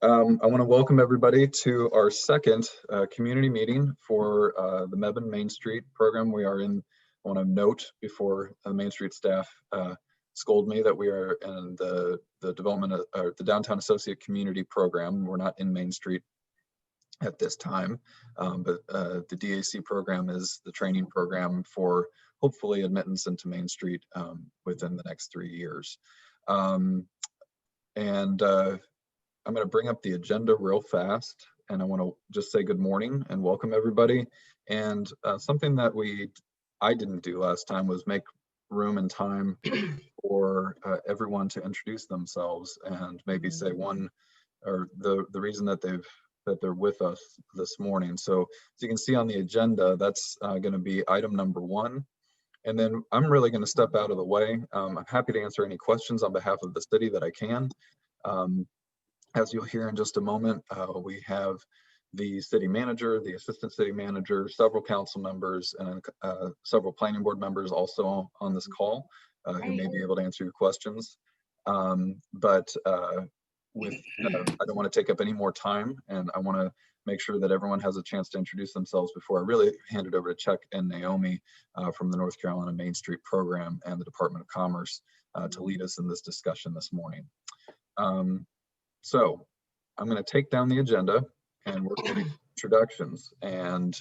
I want to welcome everybody to our second community meeting for the Mebane Main Street program. We are in, I want to note before the Main Street staff scold me, that we are in the development of the Downtown Associate Community Program. We're not in Main Street at this time, but the DAC program is the training program for hopefully admittance into Main Street within the next 3 years. I'm going to bring up the agenda real fast, and I want to just say good morning and welcome everybody. And something that I didn't do last time was make room and time for everyone to introduce themselves and maybe say one or the reason that they're with us this morning. So as you can see on the agenda, that's going to be item number 1. And then I'm really going to step out of the way. I'm happy to answer any questions on behalf of the city that I can. As you'll hear in just a moment, we have the city manager, the assistant city manager, several council members, and several planning board members also on this call who may be able to answer your questions. I don't want to take up any more time, and I want to make sure that everyone has a chance to introduce themselves before I really hand it over to Chuck and Naomi from the North Carolina Main Street program and the Department of Commerce to lead us in this discussion this morning. So I'm going to take down the agenda and work with introductions. And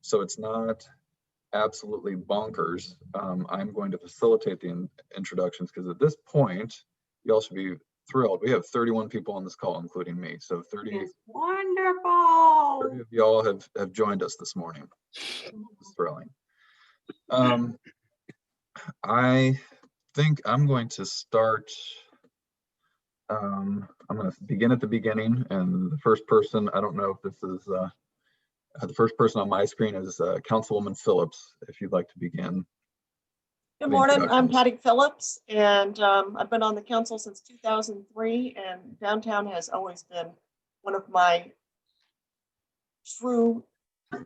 so it's not absolutely bonkers. I'm going to facilitate the introductions because at this point, you all should be thrilled. We have 31 people on this call, including me. So 30, wonderful. 30 of y'all have joined us this morning. It's thrilling. I think I'm going to start. I'm going to begin at the beginning, and the first person, I don't know if this is the first person on my screen is Councilwoman Phillips, if you'd like to begin. Good morning, I'm Patty Phillips, and I've been on the council since 2003, and downtown has always been one of my true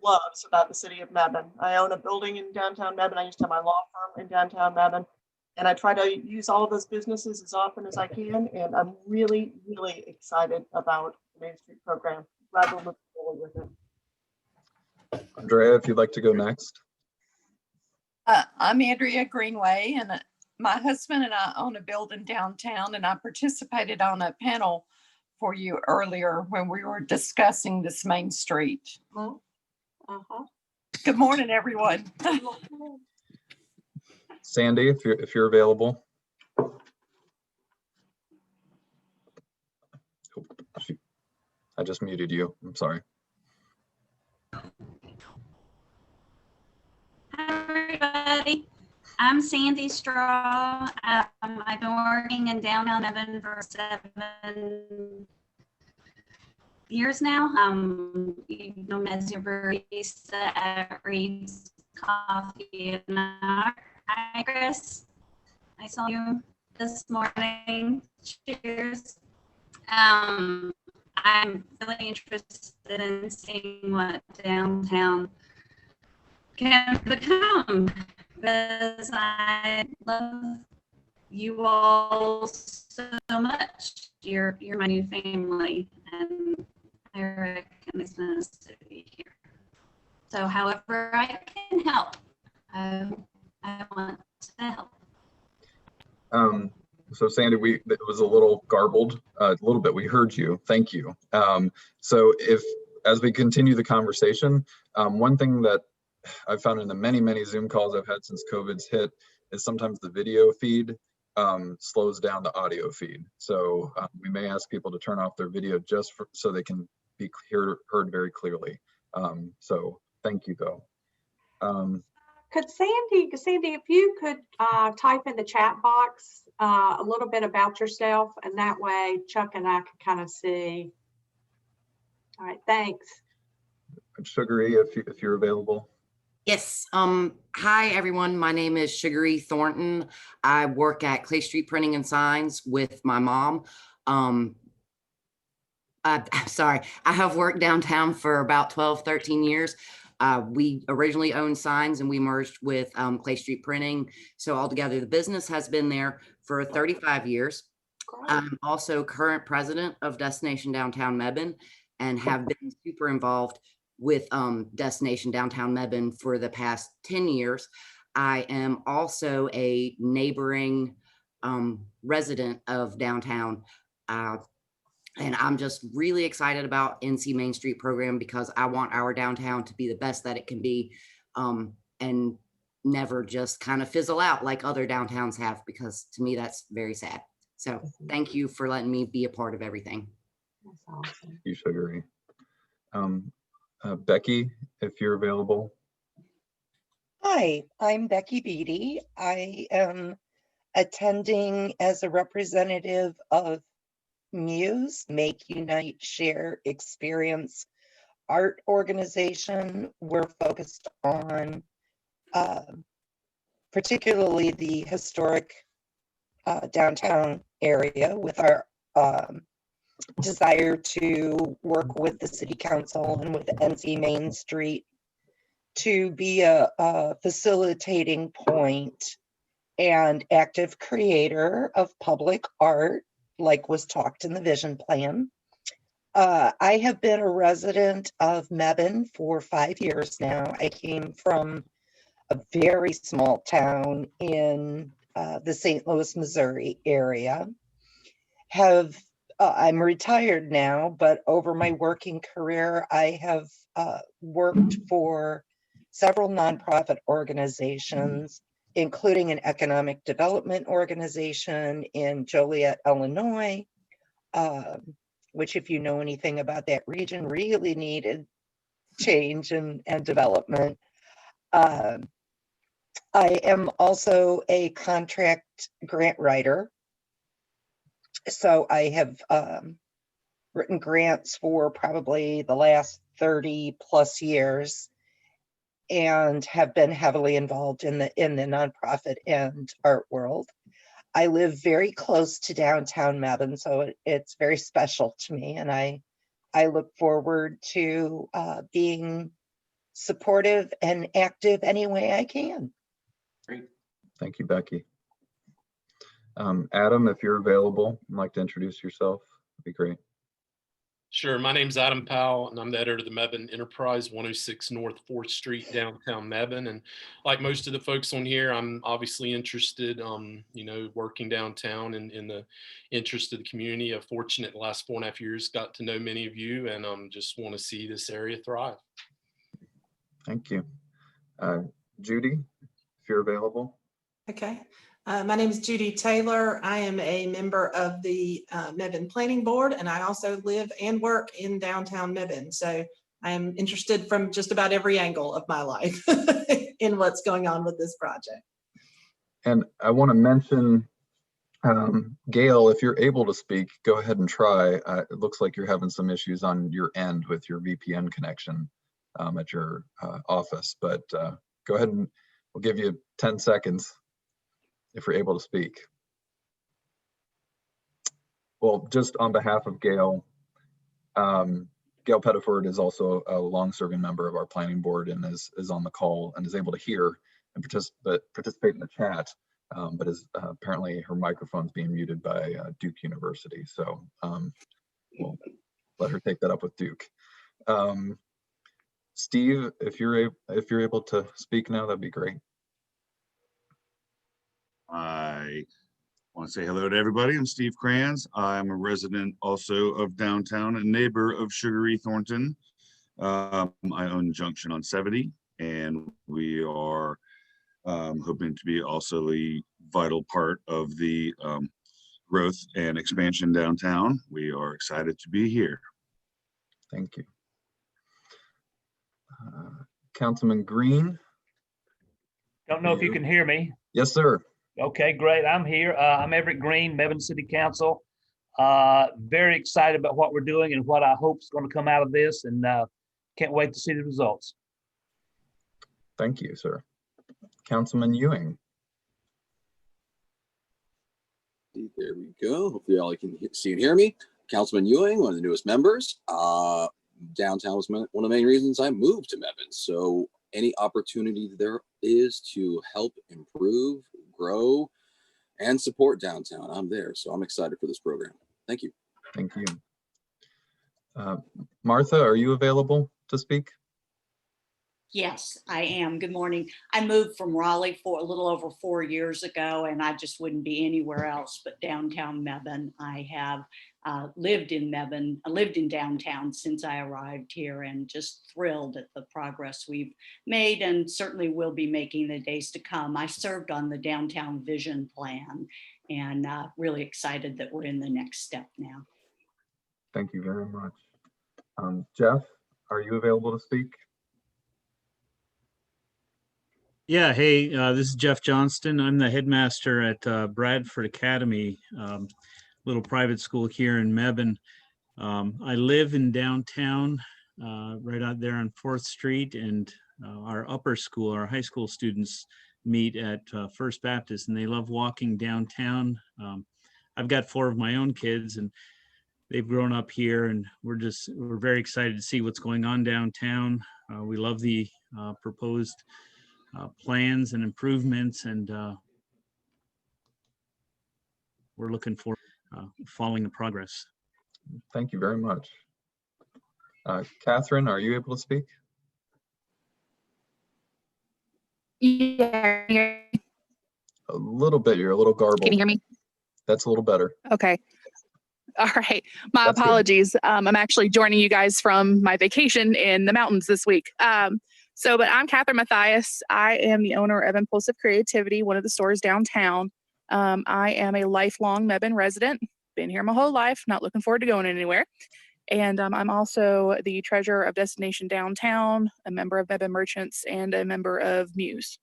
loves about the city of Mebane. I own a building in downtown Mebane. I used to have my law firm in downtown Mebane. And I try to use all of those businesses as often as I can. And I'm really, really excited about the Main Street program. Glad we're moving forward with it. Andrea, if you'd like to go next. I'm Andrea Greenway, and my husband and I own a building downtown, and I participated on a panel for you earlier when we were discussing this Main Street. Good morning, everyone. Sandy, if you're available. Oh, shoot. I just muted you. I'm sorry. Hi, everybody. I'm Sandy Straw. I've been working in downtown Mebane for 7 years now. You know me as your barista at Reed's Coffee and Art. Hi, Chris. I saw you this morning. Cheers. I'm really interested in seeing what downtown can become because I love you all so much. You're my new family, and I recognize this to be here. So, however I can help, I want to help. So Sandy, it was a little garbled, a little bit. We heard you. Thank you. So as we continue the conversation, one thing that I've found in the many, many Zoom calls I've had since COVID's hit is sometimes the video feed slows down the audio feed. So we may ask people to turn off their video just so they can be heard very clearly. So thank you though. Could Sandy, if you could type in the chat box a little bit about yourself, and that way Chuck and I could kind of see. All right, thanks. Sugary, if you're available. Yes. Hi, everyone. My name is Sugary Thornton. I work at Clay Street Printing and Signs with my mom. Sorry, I have worked downtown for about 12, 13 years. We originally owned signs and we merged with Clay Street Printing. So altogether, the business has been there for 35 years. Great. I'm also current president of Destination Downtown Mebane and have been super involved with Destination Downtown Mebane for the past 10 years. I am also a neighboring resident of downtown. And I'm just really excited about NC Main Street program because I want our downtown to be the best that it can be, and never just kind of fizzle out like other downtowns have, because to me, that's very sad. So thank you for letting me be a part of everything. That's awesome. You Sugary. Becky, if you're available. Hi, I'm Becky Beatty. I am attending as a representative of Muse, Make, Unite, Share, Experience art organization. We're focused on particularly the historic downtown area with our desire to work with the city council and with NC Main Street to be a facilitating point and active creator of public art, like was talked in the vision plan. I have been a resident of Mebane for 5 years now. I came from a very small town in the St. Louis, Missouri area. I'm retired now, but over my working career, I have worked for several nonprofit organizations, including an economic development organization in Joliet, Illinois, which, if you know anything about that region, really needed change and development. I am also a contract grant writer. So I have written grants for probably the last 30 plus years and have been heavily involved in the nonprofit and art world. I live very close to downtown Mebane, so it's very special to me, and I look forward to being supportive and active any way I can. Great. Thank you, Becky. Adam, if you're available, I'd like to introduce yourself. That'd be great. Sure. My name's Adam Powell, and I'm the editor of the Mebane Enterprise, 106 North 4th Street, downtown Mebane. And like most of the folks on here, I'm obviously interested, working downtown and in the interest of the community. I'm fortunate the last 4.5 years got to know many of you, and just want to see this area thrive. Thank you. Judy, if you're available. Okay. My name is Judy Taylor. I am a member of the Mebane Planning Board, and I also live and work in downtown Mebane. So I am interested from just about every angle of my life in what's going on with this project. And I want to mention, Gail, if you're able to speak, go ahead and try. It looks like you're having some issues on your end with your VPN connection at your office, but go ahead and we'll give you 10 seconds. If you're able to speak. Well, just on behalf of Gail, Gail Pettiford is also a long-serving member of our planning board and is on the call and is able to hear and participate in the chat, but is apparently her microphone's being muted by Duke University. So we'll let her take that up with Duke. Steve, if you're able to speak now, that'd be great. I want to say hello to everybody. I'm Steve Kranz. I'm a resident also of downtown, a neighbor of Sugary Thornton. I own Junction on 70, and we are hoping to be also a vital part of the growth and expansion downtown. We are excited to be here. Thank you. Councilman Green. Don't know if you can hear me. Yes, sir. Okay, great. I'm here. I'm Everett Green, Mebane City Council. Very excited about what we're doing and what I hope is going to come out of this, and can't wait to see the results. Thank you, sir. Councilman Ewing. There we go. Hopefully all you can see and hear me. Councilman Ewing, one of the newest members. Downtown was one of the main reasons I moved to Mebane. So any opportunity there is to help improve, grow, and support downtown, I'm there. So I'm excited for this program. Thank you. Thank you. Martha, are you available to speak? Yes, I am. Good morning. I moved from Raleigh for a little over 4 years ago, and I just wouldn't be anywhere else but downtown Mebane. I have lived in Mebane, lived in downtown since I arrived here, and just thrilled at the progress we've made and certainly will be making the days to come. I served on the downtown vision plan and really excited that we're in the next step now. Thank you very much. Jeff, are you available to speak? Yeah, hey, this is Jeff Johnston. I'm the headmaster at Bradford Academy, little private school here in Mebane. I live in downtown, right out there on 4th Street, and our upper school, our high school students meet at First Baptist, and they love walking downtown. I've got 4 of my own kids, and they've grown up here, and we're very excited to see what's going on downtown. We love the proposed plans and improvements, and we're looking for following the progress. Thank you very much. Catherine, are you able to speak? Yeah. A little bit, you're a little garbled. Can you hear me? That's a little better. Okay. All right. My That's good. apologies. I'm actually joining you guys from my vacation in the mountains this week. But I'm Catherine Mathias. I am the owner of Impulsive Creativity, one of the stores downtown. I am a lifelong Mebane resident. Been here my whole life, not looking forward to going anywhere. And I'm also the treasurer of Destination Downtown, a member of Mebane Merchants, and a member of Muse.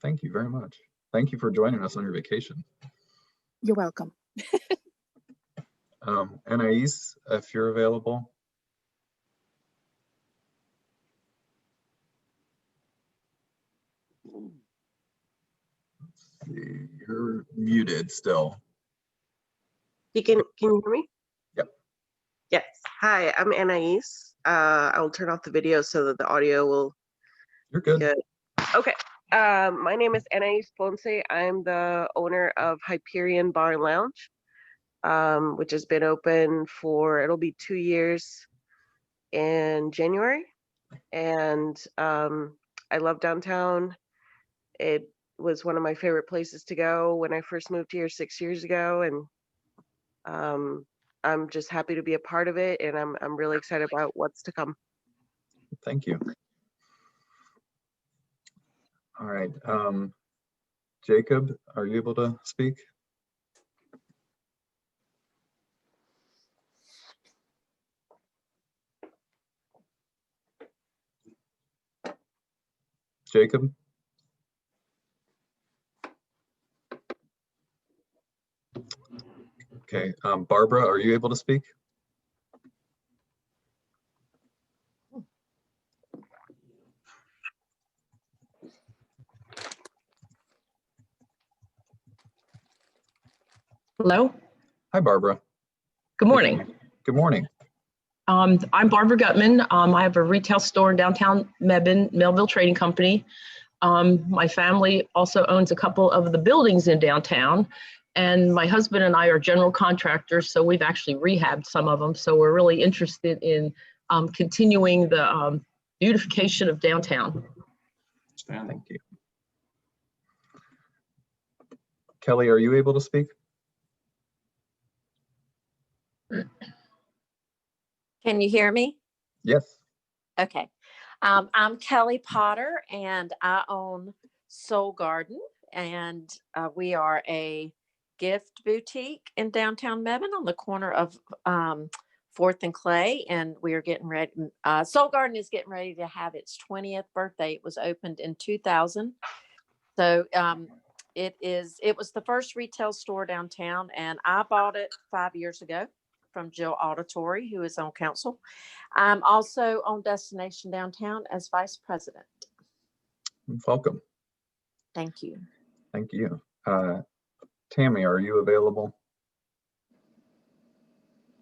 Thank you very much. Thank you for joining us on your vacation. You're welcome. Anais, if you're available. Let's see, you're muted still. Can you hear me? Yep. Yes. Hi, I'm Anais. I will turn off the video so that the audio will. You're good. Good. Okay. My name is Anais Ponce. I'm the owner of Hyperion Bar and Lounge, which has been open for, it'll be 2 years in January. And I love downtown. It was one of my favorite places to go when I first moved here 6 years ago. And I'm just happy to be a part of it. And I'm really excited about what's to come. Thank you. All right. Jacob, are you able to speak? Jacob? Okay. Barbara, are you able to speak? Hello. Hi, Barbara. Good morning. Good morning. I'm Barbara Gutman. I have a retail store in downtown Mebane, Melville Trading Company. My family also owns a couple of the buildings in downtown, and my husband and I are general contractors, so we've actually rehabbed some of them. So we're really interested in continuing the beautification of downtown. Thank you. Kelly, are you able to speak? Can you hear me? Yes. Okay. I'm Kelly Potter, and I own Soul Garden, and we are a gift boutique in downtown Mebane on the corner of 4th and Clay, and we are getting ready. Soul Garden is getting ready to have its 20th birthday. It was opened in 2000. So it was the first retail store downtown, and I bought it 5 years ago from Jill Auditory, who is on council. I'm also on Destination Downtown as vice president. Welcome. Thank you. Thank you. Tammy, are you available?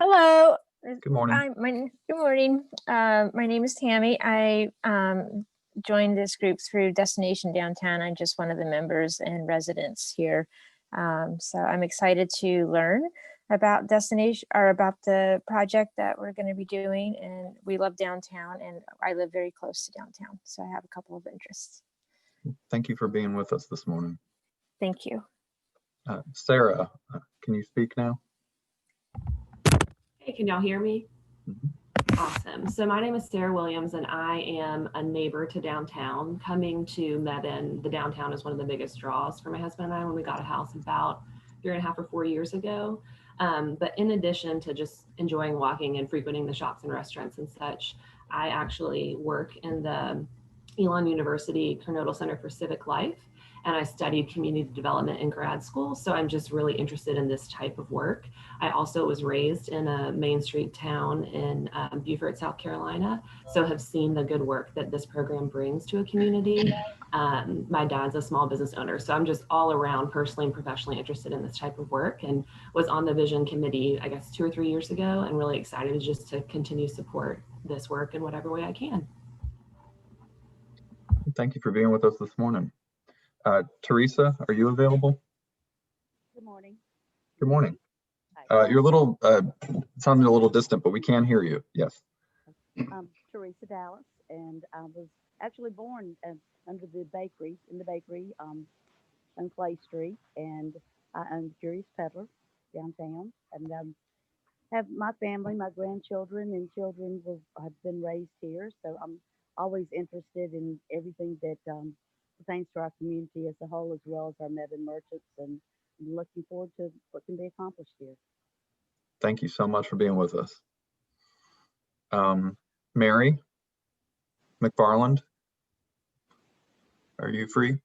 Hello. Good morning. Good morning. My name is Tammy. I joined this group through Destination Downtown. I'm just one of the members and residents here. So I'm excited to learn about destination or about the project that we're going to be doing. And we love downtown, and I live very close to downtown. So I have a couple of interests. Thank you for being with us this morning. Thank you. Sarah, can you speak now? Hey, can y'all hear me? Awesome. So my name is Sarah Williams, and I am a neighbor to downtown. Coming to Mebane, the downtown is one of the biggest draws for my husband and I when we got a house about 3.5 or 4 years ago. But in addition to just enjoying walking and frequenting the shops and restaurants and such, I actually work in the Elon University Kernodle Center for Civic Life, and I studied community development in grad school. So I'm just really interested in this type of work. I also was raised in a Main Street town in Beaufort, South Carolina, so have seen the good work that this program brings to a community. My dad's a small business owner, so I'm just all around personally and professionally interested in this type of work, and was on the vision committee, I guess 2 or 3 years ago, and really excited just to continue support this work in whatever way I can. Thank you for being with us this morning. Teresa, are you available? Good morning. Good morning. You're a little, sounding a little distant, but we can hear you. Yes. I'm Teresa Dallas, and I was actually born under the bakery, in the bakery on Clay Street, and I own Curious Peddler downtown, and have my family, my grandchildren and children have been raised here, so I'm always interested in everything that pertains to our community as a whole, as well as our Mebane merchants, and I'm looking forward to what can be accomplished here. Thank you so much for being with us. Mary McFarland, are you free?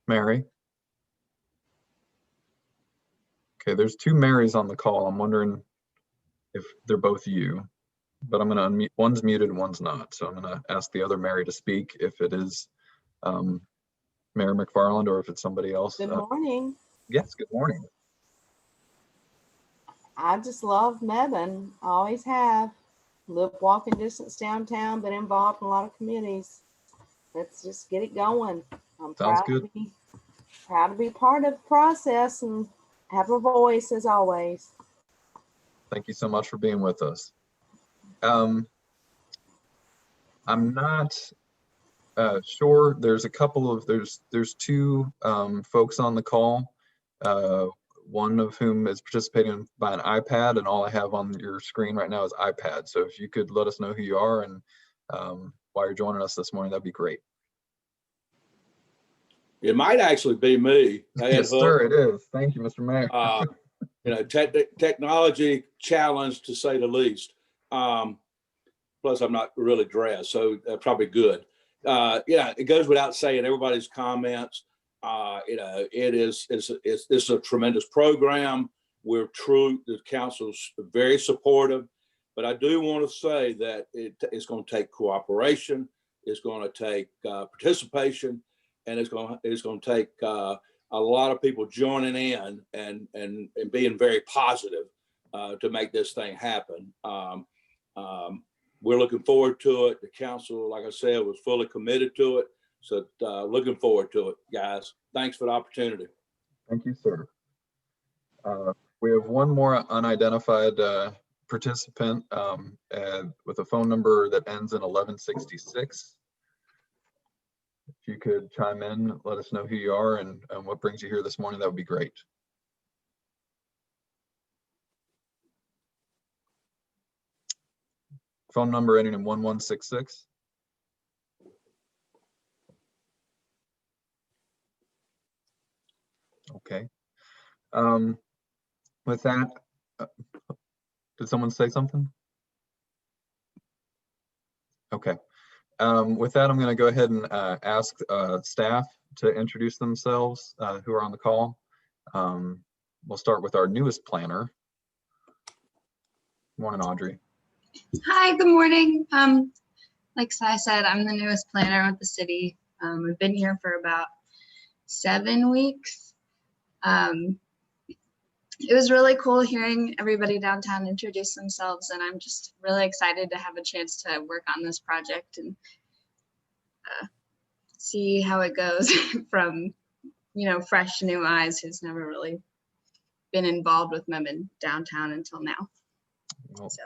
Mary? Okay, there's 2 Marys on the call. I'm wondering if they're both you, but I'm going to unmute. One's muted, one's not. So I'm going to ask the other Mary to speak if it is Mary McFarland or if it's somebody else. Good morning. Yes, good morning. I just love Mebane. I always have. Live walking distance downtown, been involved in a lot of communities. Let's just get it going. I'm Sounds good. Proud to be part of the process and have a voice as always. Thank you so much for being with us. I'm not sure. There's a couple of, there's 2 folks on the call, one of whom is participating by an iPad, and all I have on your screen right now is iPad. So if you could let us know who you are and why you're joining us this morning, that'd be great. It might actually be me. Yes, sir, it is. Thank you, Mr. Mayor. You know, technology challenge to say the least. Plus, I'm not really dressed, so probably good. Yeah, it goes without saying. Everybody's comments. You know, it's a tremendous program. The council's very supportive, but I do want to say that it's going to take cooperation. It's going to take participation, and it's going to take a lot of people joining in and being very positive to make this thing happen. We're looking forward to it. The council, like I said, was fully committed to it. So looking forward to it, guys. Thanks for the opportunity. Thank you, sir. We have one more unidentified participant with a phone number that ends in 1166. If you could chime in, let us know who you are and what brings you here this morning, that would be great. Phone number ending in 1166. Okay. With that, did someone say something? Okay. With that, I'm going to go ahead and ask staff to introduce themselves who are on the call. We'll start with our newest planner. Good morning, Audrey. Hi, good morning. Like I said, I'm the newest planner with the city. I've been here for about 7 weeks. it was really cool hearing everybody downtown introduce themselves, and I'm just really excited to have a chance to work on this project and see how it goes from, fresh new eyes who's never really been involved with Mebane downtown until now. Well, So.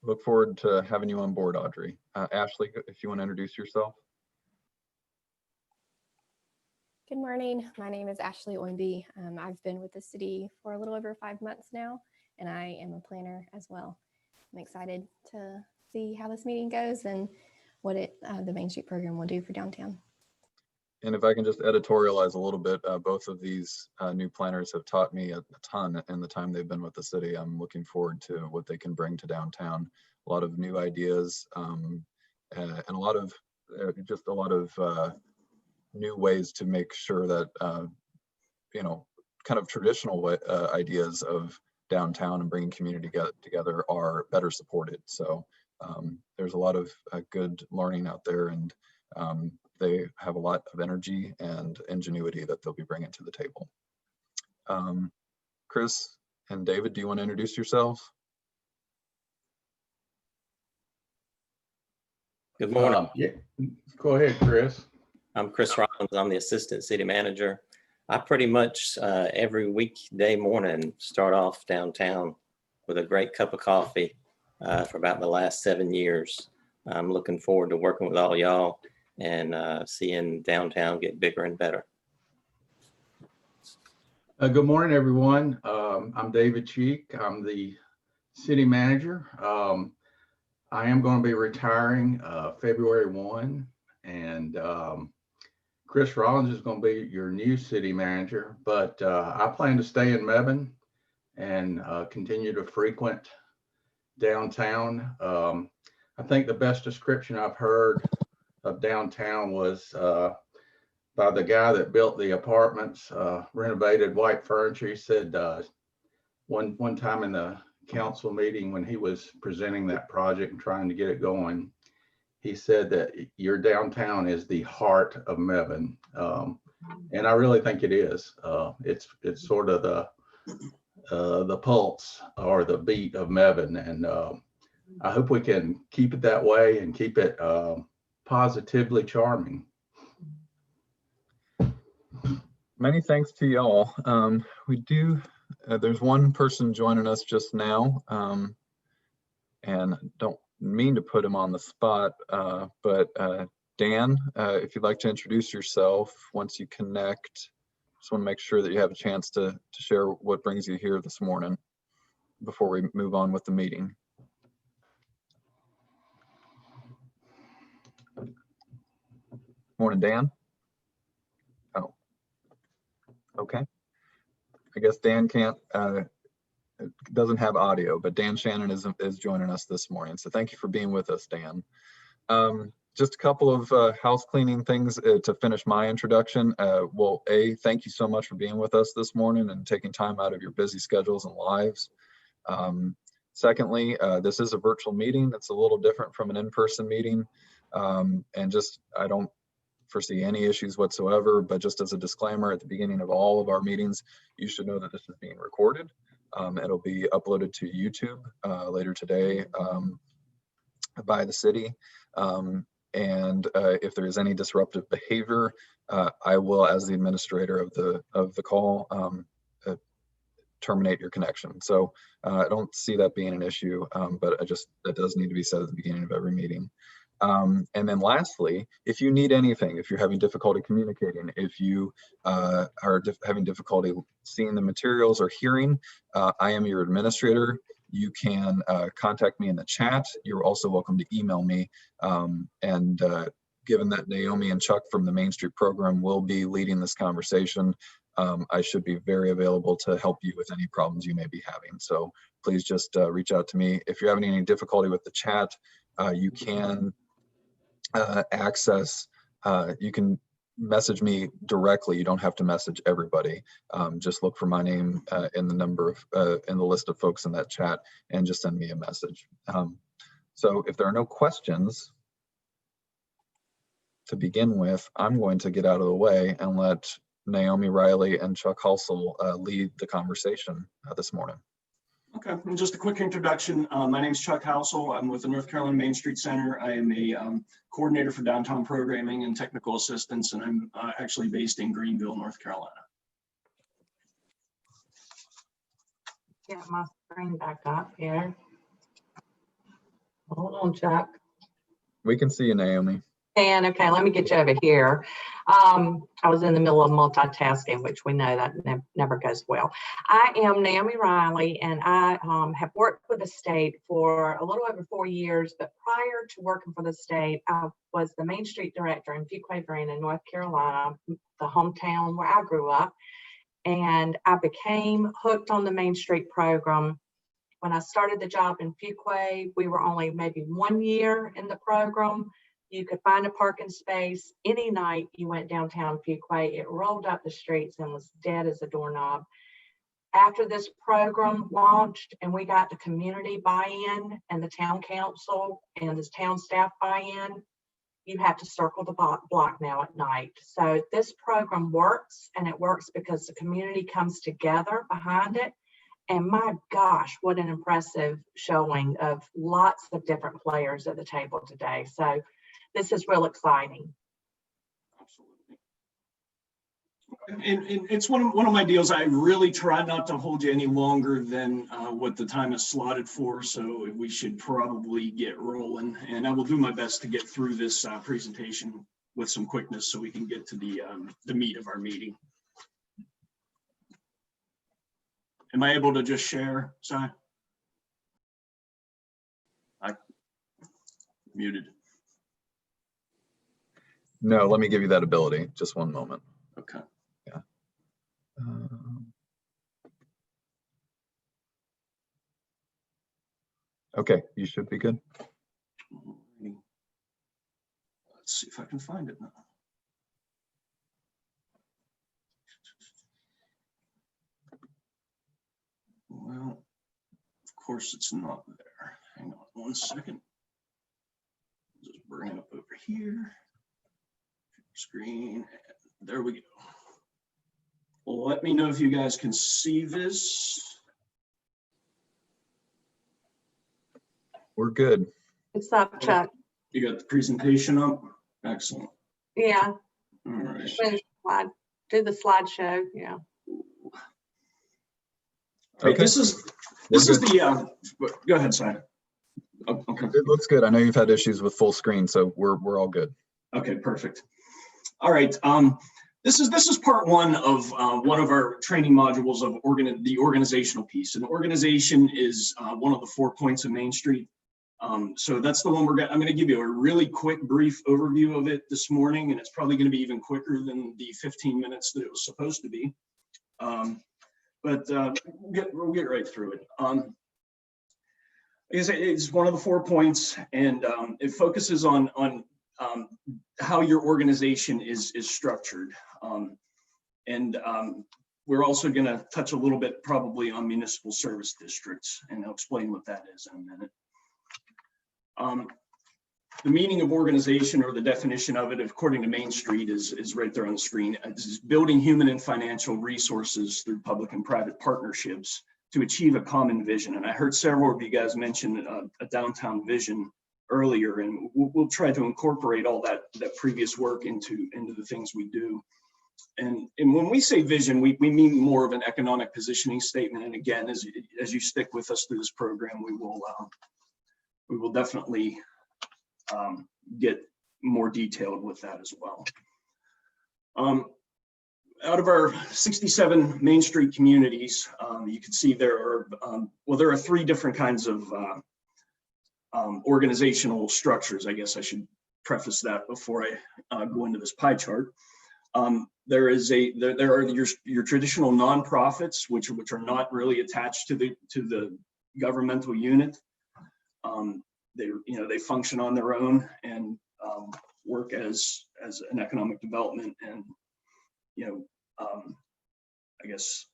Look forward to having you on board, Audrey. Ashley, if you want to introduce yourself. Good morning. My name is Ashley Oimby. I've been with the city for a little over 5 months now, and I am a planner as well. I'm excited to see how this meeting goes and what the Main Street program will do for downtown. And if I can just editorialize a little bit, both of these new planners have taught me a ton in the time they've been with the city. I'm looking forward to what they can bring to downtown. A lot of new ideas and a lot of new ways to make sure that kind of traditional ideas of downtown and bringing community together are better supported. So there's a lot of good learning out there, and they have a lot of energy and ingenuity that they'll be bringing to the table. Chris and David, do you want to introduce yourselves? Good morning. Yeah, go ahead, Chris. I'm Chris Rollins. I'm the Assistant City Manager. I pretty much every weekday morning start off downtown with a great cup of coffee for about the last 7 years. I'm looking forward to working with all y'all and seeing downtown get bigger and better. Good morning, everyone. I'm David Cheek. I'm the City Manager. I am going to be retiring February 1, and Chris Rollins is going to be your new City Manager, but I plan to stay in Mebane and continue to frequent downtown. I think the best description I've heard of downtown was by the guy that built the apartments, renovated white furniture. He said one time in the council meeting when he was presenting that project and trying to get it going, he said that your downtown is the heart of Mebane, and I really think it is. It's sort of the pulse or the beat of Mebane, and I hope we can keep it that way and keep it positively charming. Many thanks to y'all. There's one person joining us just now, and don't mean to put him on the spot, but Dan, if you'd like to introduce yourself once you connect. Just want to make sure that you have a chance to share what brings you here this morning before we move on with the meeting. Morning, Dan. Oh, okay. I guess Dan doesn't have audio, but Dan Shannon is joining us this morning. So thank you for being with us, Dan. Just a couple of house cleaning things to finish my introduction. Well, thank you so much for being with us this morning and taking time out of your busy schedules and lives. Secondly, this is a virtual meeting. It's a little different from an in-person meeting. And I don't foresee any issues whatsoever, but just as a disclaimer at the beginning of all of our meetings, you should know that this is being recorded. It'll be uploaded to YouTube later today by the city. And if there is any disruptive behavior, I will, as the administrator of the call, terminate your connection. So I don't see that being an issue, but that does need to be said at the beginning of every meeting. And then lastly, if you need anything, if you're having difficulty communicating, if you are having difficulty seeing the materials or hearing, I am your administrator. You can contact me in the chat. You're also welcome to email me. Given that Naomi and Chuck from the Main Street program will be leading this conversation, I should be very available to help you with any problems you may be having. So please just reach out to me. If you're having any difficulty with the chat, you can you can message me directly. You don't have to message everybody. Just look for my name in the list of folks in that chat and just send me a message. So if there are no questions to begin with, I'm going to get out of the way and let Naomi Riley and Chuck Halsell lead the conversation this morning. Okay, and just a quick introduction. My name is Chuck Halsell. I'm with the North Carolina Main Street Center. I am a coordinator for downtown programming and technical assistance, and I'm actually based in Greenville, North Carolina. Get my screen back up here. Hold on, Chuck. We can see you, Naomi. And okay, let me get you over here. I was in the middle of multitasking, which we know that never goes well. I am Naomi Riley, and I have worked with the state for a little over 4 years, but prior to working for the state, I was the Main Street director in Fuquay-Varina in North Carolina, the hometown where I grew up. And I became hooked on the Main Street program. When I started the job in Fuquay, we were only maybe 1 year in the program. You could find a parking space any night you went downtown Fuquay. It rolled up the streets and was dead as a doorknob. After this program launched and we got the community buy-in and the town council and the town staff buy-in, you have to circle the block now at night. So this program works, and it works because the community comes together behind it. And my gosh, what an impressive showing of lots of different players at the table today. So this is real exciting. Absolutely. And it's one of my deals. I really try not to hold you any longer than what the time is slotted for. So we should probably get rolling. And I will do my best to get through this presentation with some quickness so we can get to the meat of our meeting. Am I able to just share, Si? I muted. No, let me give you that ability. Just one moment. Okay. Yeah. Okay, you should be good. Let's see if I can find it now. Well, of course it's not there. Hang on 1 second. Just bring it up over here. Screen. There we go. Well, let me know if you guys can see this. We're good. What's up, Chuck? You got the presentation up? Excellent. Yeah. All right. Do the slideshow. Yeah. Okay. Okay. This is the. Go ahead, Si. Okay. It looks good. I know you've had issues with full screen, so we're all good. Okay, perfect. All right. This is part one of one of our training modules of the organizational piece. And organization is one of the 4 points of Main Street. So that's the one I'm going to give you a really quick, brief overview of it this morning, and it's probably going to be even quicker than the 15 minutes that it was supposed to be. But we'll get right through it. Like I say, it's one of the 4 points, and it focuses on how your organization is structured. We're also going to touch a little bit probably on municipal service districts, and I'll explain what that is in a minute. The meaning of organization, or the definition of it, according to Main Street, is right there on the screen. This is building human and financial resources through public and private partnerships to achieve a common vision. And I heard several of you guys mention a downtown vision earlier, and we'll try to incorporate all that previous work into the things we do. And when we say vision, we mean more of an economic positioning statement. And again, as you stick with us through this program, we will definitely get more detailed with that as well. Out of our 67 Main Street communities, you can see there are 3 different kinds of organizational structures. I guess I should preface that before I go into this pie chart. There are your traditional nonprofits, which are not really attached to the governmental unit. They function on their own and work as an economic development, and I guess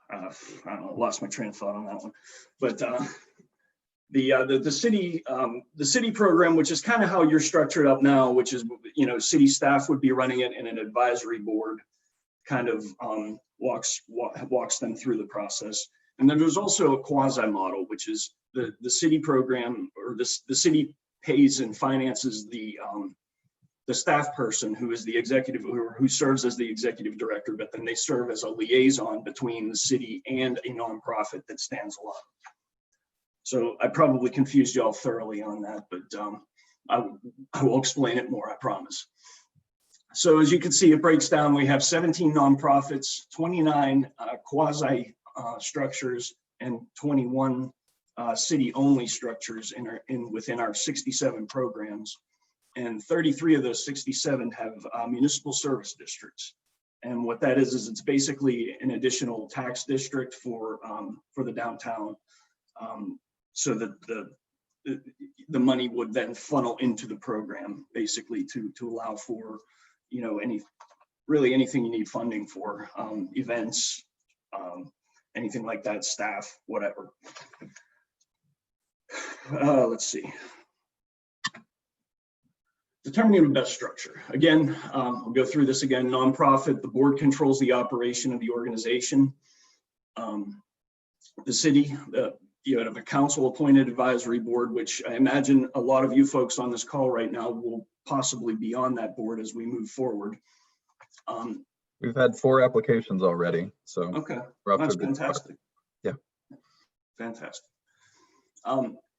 I don't know, lost my train of thought on that one, but The city program, which is kind of how you're structured up now, which is, you know, city staff would be running it, and an advisory board kind of walks them through the process. And then there's also a quasi model, which is the city program, or the city pays and finances the staff person who is the executive, who serves as the executive director, but then they serve as a liaison between the city and a nonprofit that stands alone. So I probably confused y'all thoroughly on that, but I will explain it more, I promise. So as you can see, it breaks down. We have 17 nonprofits, 29 quasi structures, and 21 city-only structures within our 67 programs. And 33 of those 67 have municipal service districts. And what that is it's basically an additional tax district for the downtown, so that the money would then funnel into the program, basically to allow for, you know, really anything you need funding for, events, anything like that, staff, whatever. Let's see. Determining the best structure. Again, I'll go through this again. Nonprofit, the board controls the operation of the organization. The city, you have a council appointed advisory board, which I imagine a lot of you folks on this call right now will possibly be on that board as we move forward. We've had 4 applications already, so okay, we're that's fantastic. Yeah, fantastic.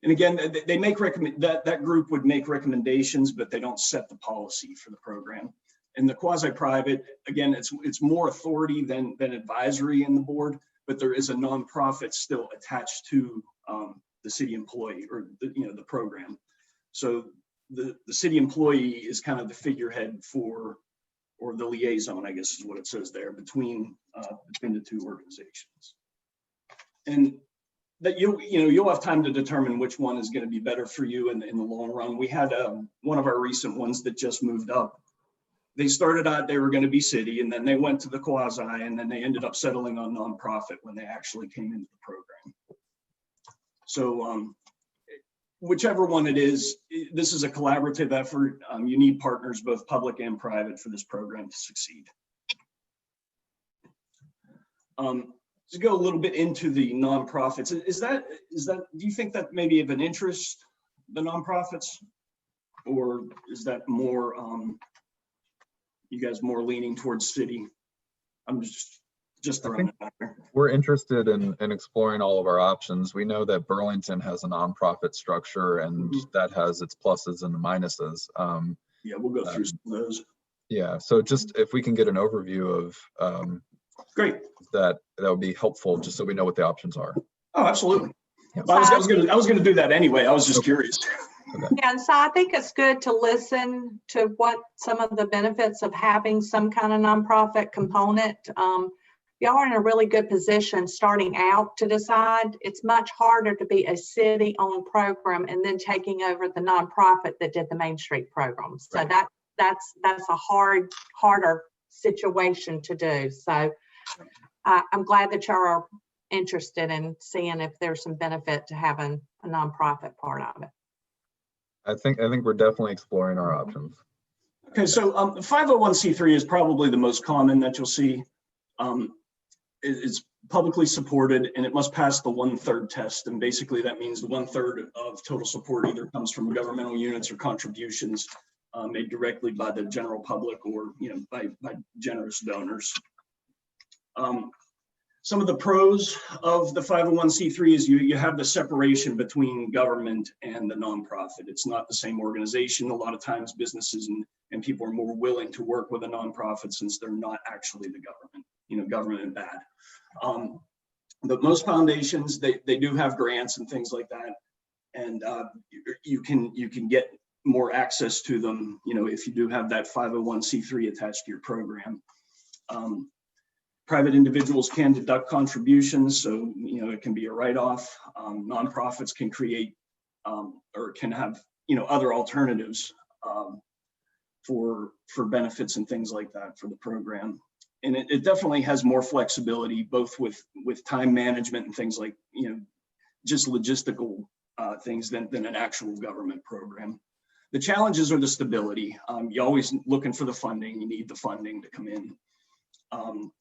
And again, they make that group would make recommendations, but they don't set the policy for the program. And the quasi-private, again, it's more authority than advisory in the board, but there is a nonprofit still attached to the city employee, or the program. So the city employee is kind of the figurehead for, or the liaison, I guess is what it says there, between the two organizations. And that you'll have time to determine which one is going to be better for you in the long run. We had one of our recent ones that just moved up. They started out, they were going to be city, and then they went to the quasi, and then they ended up settling on nonprofit when they actually came into the program. So whichever one it is, this is a collaborative effort. You need partners, both public and private, for this program to succeed. To go a little bit into the nonprofits, is that do you think that maybe of an interest, the nonprofits, or is that more you guys more leaning towards city? I'm just throwing it out there. We're interested in exploring all of our options. We know that Burlington has a nonprofit structure, and that has its pluses and the minuses. Yeah, we'll go through some of those. Yeah, so just if we can get an overview of great, that would be helpful, just so we know what the options are. Oh, absolutely. Yeah. Well, I was gonna do that anyway. I was just curious. Okay. Yeah, and so I think it's good to listen to what some of the benefits of having some kind of nonprofit component. Y'all are in a really good position starting out to decide. It's much harder to be a city-owned program and then taking over the nonprofit that did the Main Street program. So right. that's a harder situation to do. So I'm glad that y'all are interested in seeing if there's some benefit to having a nonprofit part of it. I think we're definitely exploring our options. Okay, so 501c3 is probably the most common that you'll see. It's publicly supported, and it must pass the 1/3 test. And basically that means the 1/3 of total support either comes from governmental units or contributions made directly by the general public, or by generous donors. Some of the pros of the 501c3 is you have the separation between government and the nonprofit. It's not the same organization. A lot of times businesses and people are more willing to work with a nonprofit since they're not actually the government, government bad. But most foundations, they do have grants and things like that. And you can get more access to them, if you do have that 501c3 attached to your program. Private individuals can deduct contributions, so it can be a write-off. Nonprofits can create or can have other alternatives for benefits and things like that for the program. And it definitely has more flexibility, both with time management and things like just logistical things than an actual government program. The challenges are the stability. You're always looking for the funding. You need the funding to come in.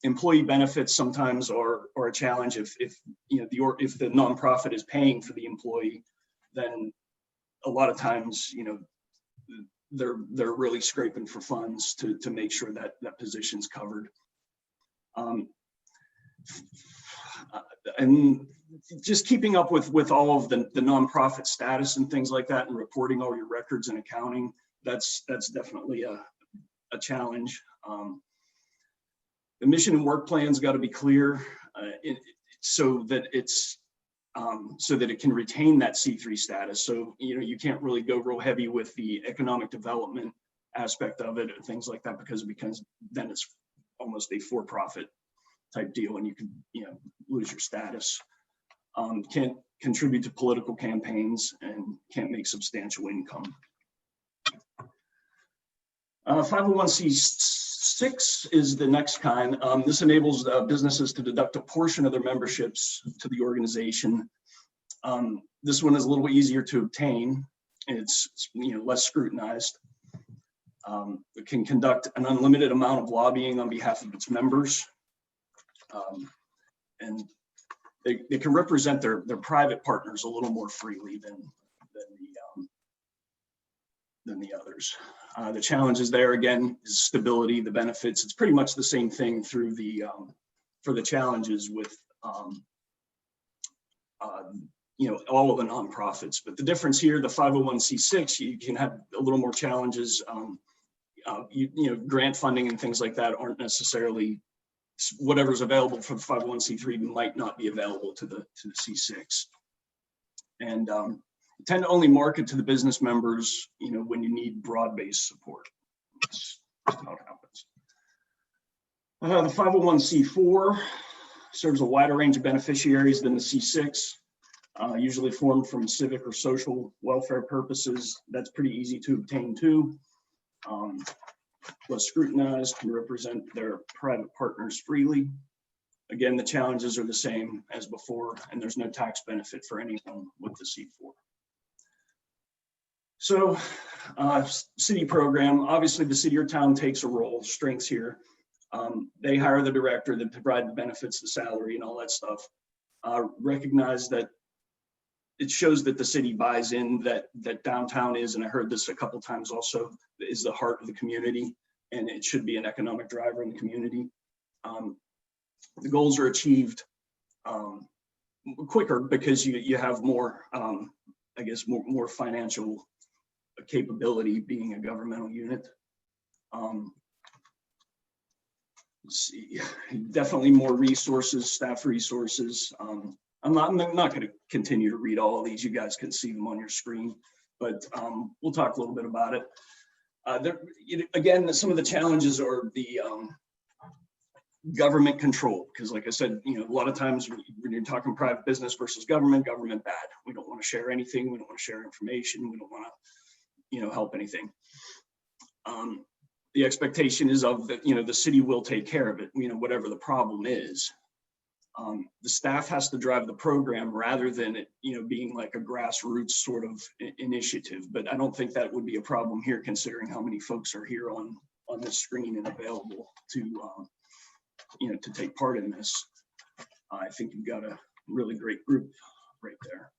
Employee benefits sometimes are a challenge. If if the nonprofit is paying for the employee, then a lot of times they're really scraping for funds to make sure that that position's covered. And just keeping up with all of the nonprofit status and things like that, and reporting all your records and accounting, that's definitely a challenge. The mission and work plan's got to be clear so that it can retain that C3 status. So you can't really go real heavy with the economic development aspect of it or things like that, because then it's almost a for-profit type deal, and you can lose your status. Can't contribute to political campaigns and can't make substantial income. 501c6 is the next kind. This enables businesses to deduct a portion of their memberships to the organization. This one is a little easier to obtain. It's less scrutinized. It can conduct an unlimited amount of lobbying on behalf of its members. And they can represent their private partners a little more freely than the others. The challenges there again is stability, the benefits. It's pretty much the same thing through the for the challenges with all of the nonprofits. But the difference here, the 501c6, you can have a little more challenges. Grant funding and things like that aren't necessarily whatever's available for the 501c3 might not be available to the C6. And tend to only market to the business members, when you need broad-based support. That's how it happens. The 501c4 serves a wider range of beneficiaries than the C6, usually formed from civic or social welfare purposes. That's pretty easy to obtain too. Less scrutinized, can represent their private partners freely. Again, the challenges are the same as before, and there's no tax benefit for anyone with the C4. So, city program, obviously the city or town takes a role, strengths here. They hire the director, they provide the benefits, the salary and all that stuff. Recognize that it shows that the city buys in that downtown is, and I heard this a couple times also, is the heart of the community, and it should be an economic driver in the community. The goals are achieved quicker because you have more, I guess, more financial capability being a governmental unit. Let's see, definitely more resources, staff resources. I'm not going to continue to read all of these. You guys can see them on your screen, but we'll talk a little bit about it. Again, some of the challenges are the government control, because like I said, a lot of times when you're talking private business versus government bad. We don't want to share anything. We don't want to share information. We don't want to, help anything. The expectation is of that, the city will take care of it, whatever the problem is. The staff has to drive the program rather than it, being like a grassroots sort of initiative. But I don't think that would be a problem here, considering how many folks are here on this screen and available to, to take part in this. I think you've got a really great group right there.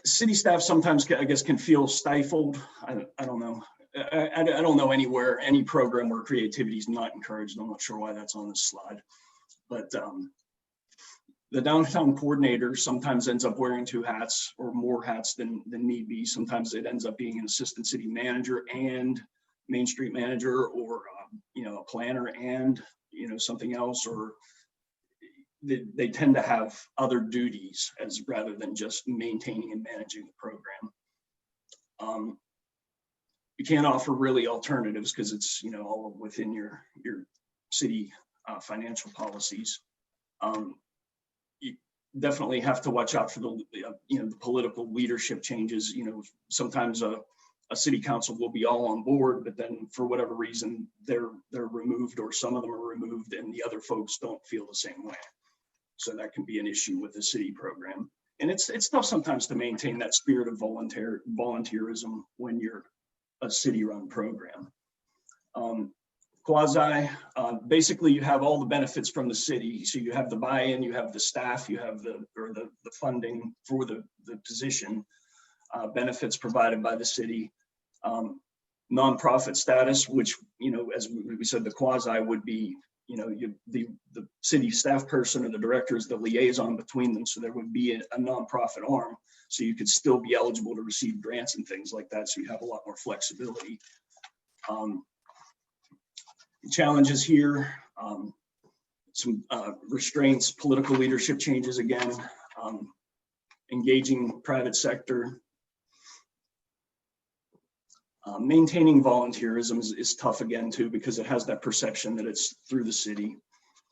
City staff sometimes, I guess, can feel stifled. I don't know. I don't know anywhere, any program where creativity is not encouraged. I'm not sure why that's on this slide, but the downtown coordinator sometimes ends up wearing 2 hats or more hats than need be. Sometimes it ends up being an assistant city manager and Main Street manager, or a planner and something else, or they tend to have other duties as rather than just maintaining and managing the program. You can't offer really alternatives because it's all within your city financial policies. You definitely have to watch out for the political leadership changes. Sometimes a city council will be all on board, but then for whatever reason they're removed, or some of them are removed, and the other folks don't feel the same way. So that can be an issue with the city program. And it's tough sometimes to maintain that spirit of volunteerism when you're a city-run program. Quasi, basically you have all the benefits from the city. So you have the buy-in, you have the staff, you have the funding for the position, benefits provided by the city, nonprofit status, which, you know, as we said, the quasi would be, you know, the city staff person or the director is the liaison between them. So there would be a nonprofit arm. So you could still be eligible to receive grants and things like that. So you have a lot more flexibility. Challenges here, some restraints, political leadership changes again, engaging private sector. Maintaining volunteerism is tough again too, because it has that perception that it's through the city.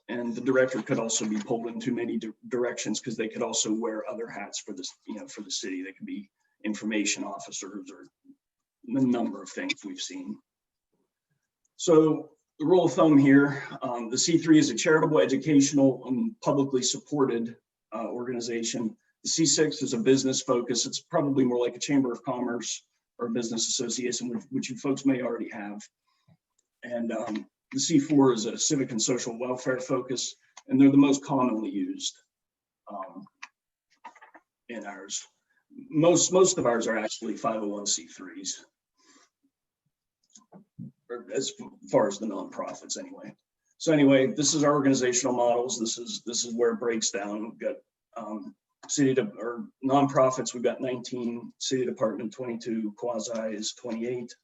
And the director could also be pulled in too many directions because they could also wear other hats for this, you know, for the city. They could be information officers or a number of things we've seen. So the rule of thumb here, the C3 is a charitable, educational, and publicly supported organization. The C6 is a business focus. It's probably more like a chamber of commerce or a business association, which you folks may already have. And the C4 is a civic and social welfare focus, and they're the most commonly used in ours. Most of ours are actually 501c3s. As far as the nonprofits anyway. So anyway, this is our organizational models. This is where it breaks down. We've got or nonprofits, we've got 19, city department 22, quasi is 28.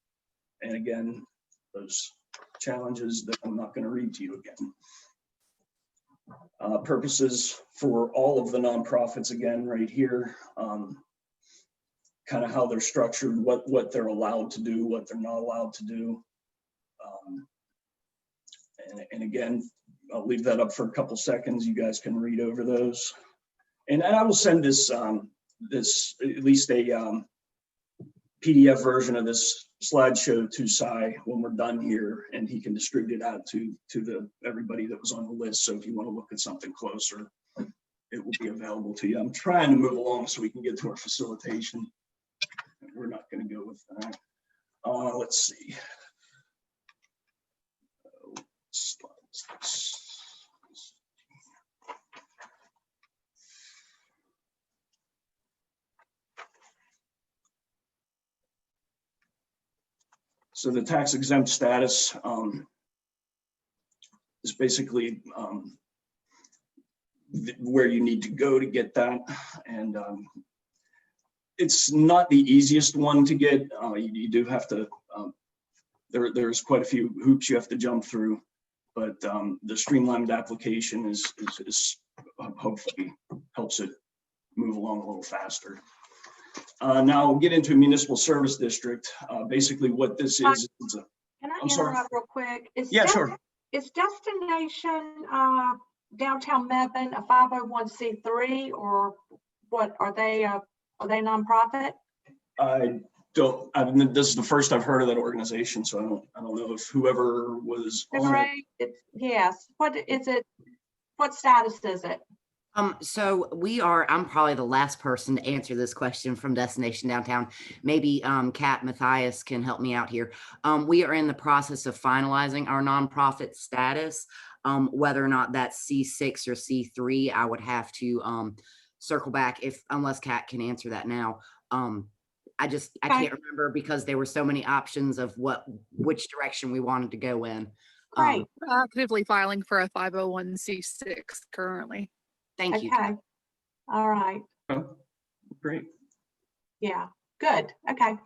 And again, those challenges that I'm not going to read to you again. Purposes for all of the nonprofits again right here. Kind of how they're structured, what they're allowed to do, what they're not allowed to do. And again, I'll leave that up for a couple seconds. You guys can read over those. And I will send this, at least a PDF version of this slideshow to Cy when we're done here, and he can distribute it out to everybody that was on the list. So if you want to look at something closer, it will be available to you. I'm trying to move along so we can get to our facilitation. We're not going to go with that. Let's see. So the tax exempt status is basically where you need to go to get that. And it's not the easiest one to get. You do have to, there's quite a few hoops you have to jump through, but the streamlined application is hopefully helps it move along a little faster. Now we'll get into a municipal service district. Basically what this is. Can I interrupt real quick? Sure. Is Destination Downtown Mebane a 501c3 or what? Are they nonprofit? I mean, this is the first I've heard of that organization, so I don't know if whoever was on it. Yes. What is it? What status is it? So I'm probably the last person to answer this question from Destination Downtown. Maybe Kat Matthias can help me out here. We are in the process of finalizing our nonprofit status. Whether or not that's C6 or C3, I would have to circle back unless Kat can answer that now. I can't remember because there were so many options of which direction we wanted to go in. Right. Actively filing for a 501c6 currently. Thank you. Okay. All right. Oh, great. Yeah. Good. Okay.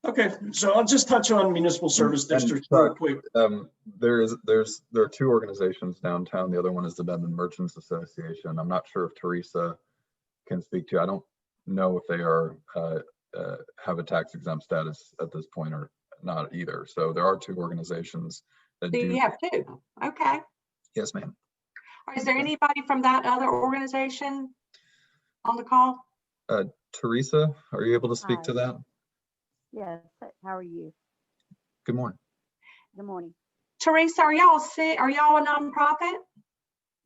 Okay. So I'll just touch on municipal service districts real quick. There are two organizations downtown. The other one is the Mebane Merchants Association. I'm not sure if Teresa can speak to. I don't know if they have a tax exempt status at this point or not either. So there are two organizations that do. You have two. Okay. Yes, ma'am. Is there anybody from that other organization on the call? Teresa, are you able to speak to that? Yes. How are you? Good morning. Good morning. Teresa, are y'all a nonprofit?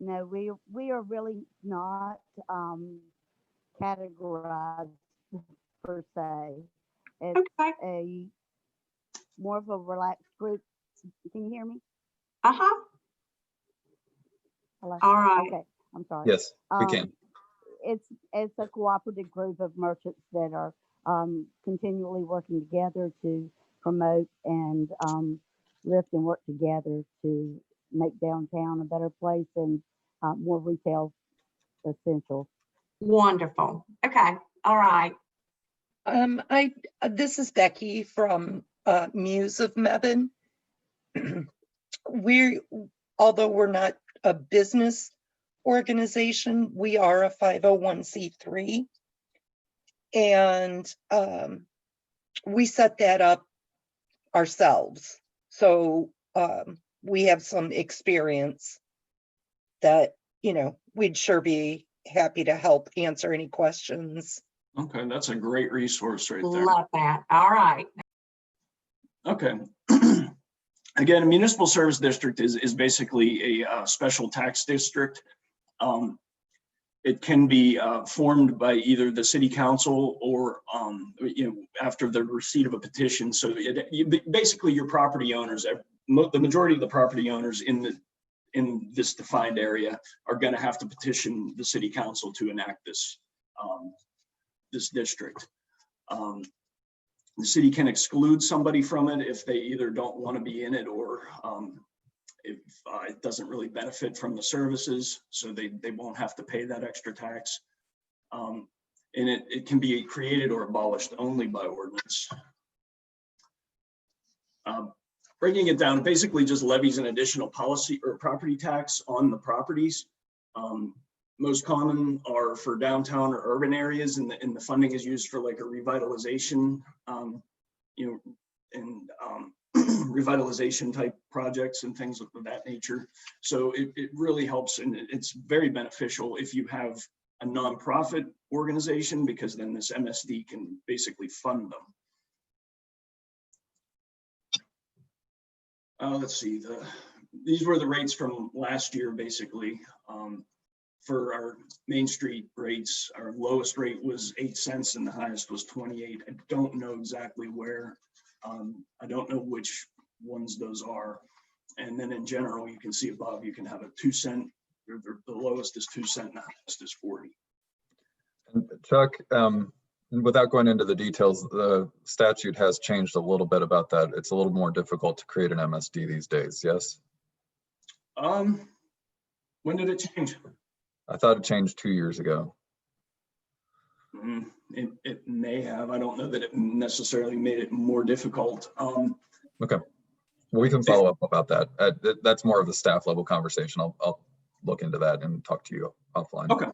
No, we are really not categorized per se. It's a more of a relaxed group. Can you hear me? Hello? All right. Okay, I'm sorry. Yes, we can. It's a cooperative group of merchants that are continually working together to promote and lift and work together to make downtown a better place and more retail essentials. Wonderful. Okay. All right. This is Becky from Muse of Mebane. Although we're not a business organization, we are a 501c3, and we set that up ourselves. So we have some experience that, we'd sure be happy to help answer any questions. Okay, that's a great resource right there. Love that. All right. Okay. Again, a municipal service district is basically a special tax district. It can be formed by either the city council or after the receipt of a petition. So basically your property owners, the majority of the property owners in this defined area are going to have to petition the city council to enact this this district. The city can exclude somebody from it if they either don't want to be in it or if it doesn't really benefit from the services, so they won't have to pay that extra tax. And it can be created or abolished only by ordinance. Breaking it down, it basically just levies an additional policy or property tax on the properties. Most common are for downtown or urban areas, and the funding is used for like a revitalization, revitalization type projects and things of that nature. So it really helps, and it's very beneficial if you have a nonprofit organization, because then this MSD can basically fund them. Let's see, these were the rates from last year, basically. For our Main Street rates, our lowest rate was 8 cents and the highest was 28. I don't know exactly where. I don't know which ones those are. And then in general, you can see above, you can have a 2 cent, the lowest is 2 cents and the highest is 40. And Chuck, without going into the details, the statute has changed a little bit about that. It's a little more difficult to create an MSD these days, yes? When did it change? I thought it changed 2 years ago. It may have. I don't know that it necessarily made it more difficult. Okay, well, we can follow up about that. That's more of the staff level conversation. I'll look into that and talk to you offline. Okay.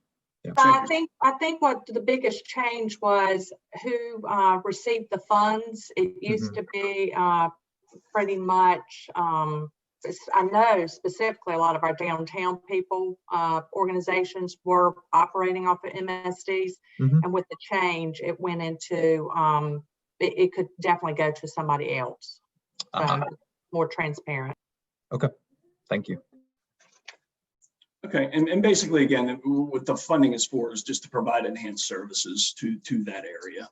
Yeah. So I think what the biggest change was who received the funds. It used to be pretty much, I know specifically a lot of our downtown people, organizations were operating off of MSDs. And with the change, it went into, it could definitely go to somebody else. So more transparent. Okay, thank you. Okay, and basically, again, what the funding is for is just to provide enhanced services to that area.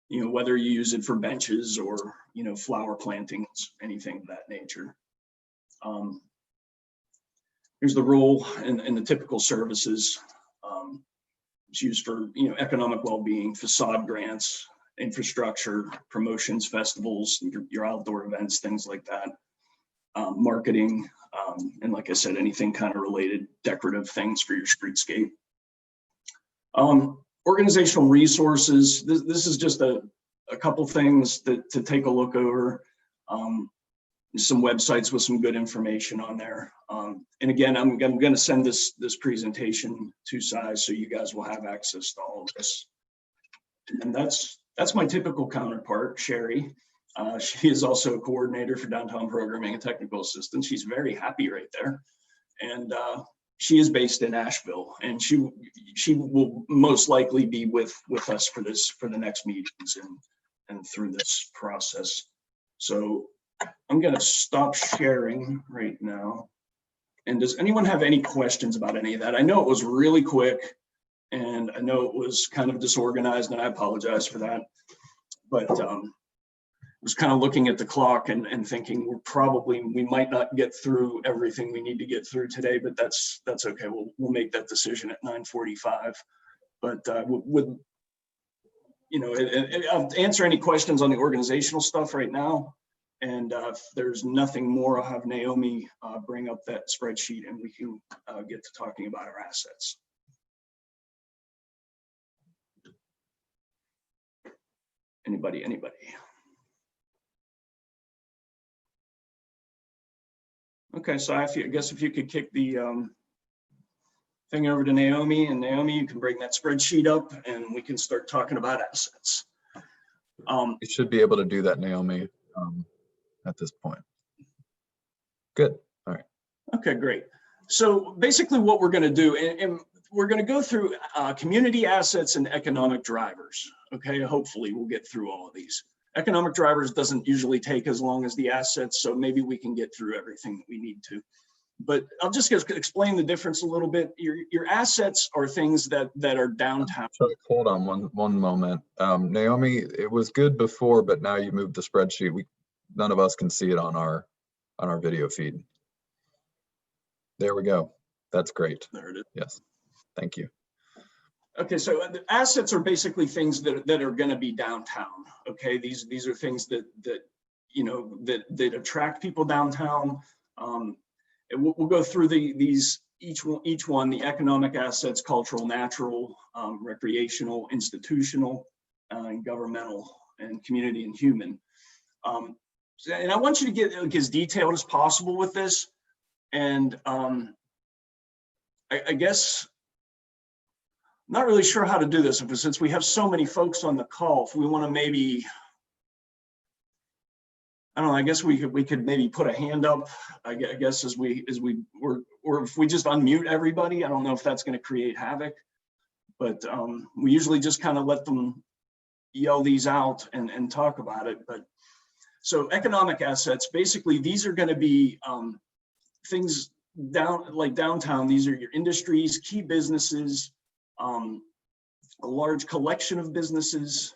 Whether you use it for benches or, flower plantings, anything of that nature. Here's the role and the typical services. It's used for, economic well-being, facade grants, infrastructure, promotions, festivals, your outdoor events, things like that. Marketing, and like I said, anything kind of related, decorative things for your streetscape. Organizational resources. This is just a couple things to take a look over. Some websites with some good information on there. And again, I'm going to send this presentation to Cy, so you guys will have access to all of this. And that's my typical counterpart, Sherry. She is also a coordinator for downtown programming and technical assistance. She's very happy right there. And she is based in Asheville, and she will most likely be with us for the next meetings and through this process. So I'm going to stop sharing right now. And does anyone have any questions about any of that? I know it was really quick and I know it was kind of disorganized and I apologize for that. But was kind of looking at the clock and thinking we might not get through everything we need to get through today, but that's okay. We'll make that decision at 9:45. But I'll answer any questions on the organizational stuff right now. And if there's nothing more, I'll have Naomi bring up that spreadsheet and we can get to talking about our assets. Anybody? Okay, so I guess if you could kick the thing over to Naomi, and Naomi, you can bring that spreadsheet up and we can start talking about assets. You should be able to do that, Naomi, at this point. Good. All right. Okay, great. So basically what we're going to do, and we're going to go through community assets and economic drivers. Okay, hopefully we'll get through all of these. Economic drivers doesn't usually take as long as the assets, so maybe we can get through everything that we need to. But I'll just explain the difference a little bit. Your assets are things that are downtown. So hold on one moment. Naomi, it was good before, but now you moved the spreadsheet. None of us can see it on our video feed. There we go. That's great. There it is. Yes. Thank you. Okay, so the assets are basically things that are going to be downtown. Okay, these are things that attract people downtown. And we'll go through these each one, the economic assets, cultural, natural, recreational, institutional, and governmental, and community and human. And I want you to get as detailed as possible with this. And I guess I'm not really sure how to do this, since we have so many folks on the call. If we want to maybe, I don't know, I guess we could maybe put a hand up, I guess, or if we just unmute everybody. I don't know if that's going to create havoc, but we usually just kind of let them yell these out and talk about it. But so economic assets, basically, these are going to be things like downtown. These are your industries, key businesses, a large collection of businesses,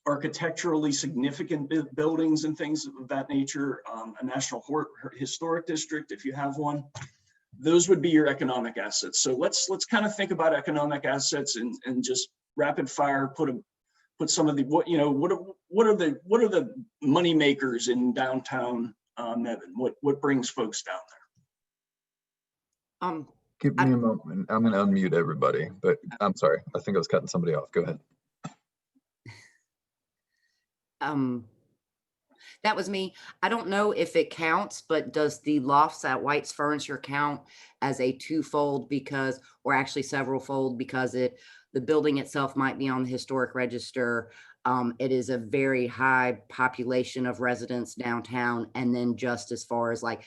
architecturally significant buildings and things of that nature, a national historic district, if you have one. Those would be your economic assets. So let's kind of think about economic assets and just rapid fire put some of the what are the money makers in downtown Mebane? What brings folks down there? Give me a moment. I'm going to unmute everybody, but I'm sorry. I think I was cutting somebody off. Go ahead. That was me. I don't know if it counts, but does the lofts at White's Furniture count as a twofold or actually several fold, because the building itself might be on the historic register. It is a very high population of residents downtown. And then just as far as like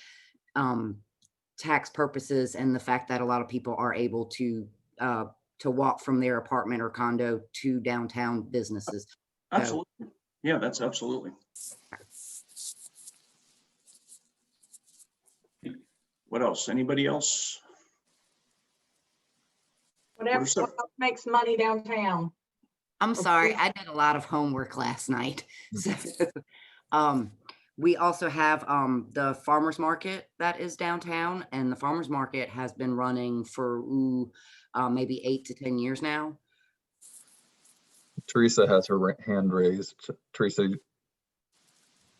tax purposes and the fact that a lot of people are able to walk from their apartment or condo to downtown businesses. Absolutely. Yeah, that's absolutely. What else? Anybody else? What else makes money downtown? I'm sorry, I did a lot of homework last night. So, we also have the farmers market that is downtown, and the farmers market has been running for maybe 8 to 10 years now. Teresa has her hand raised. Teresa,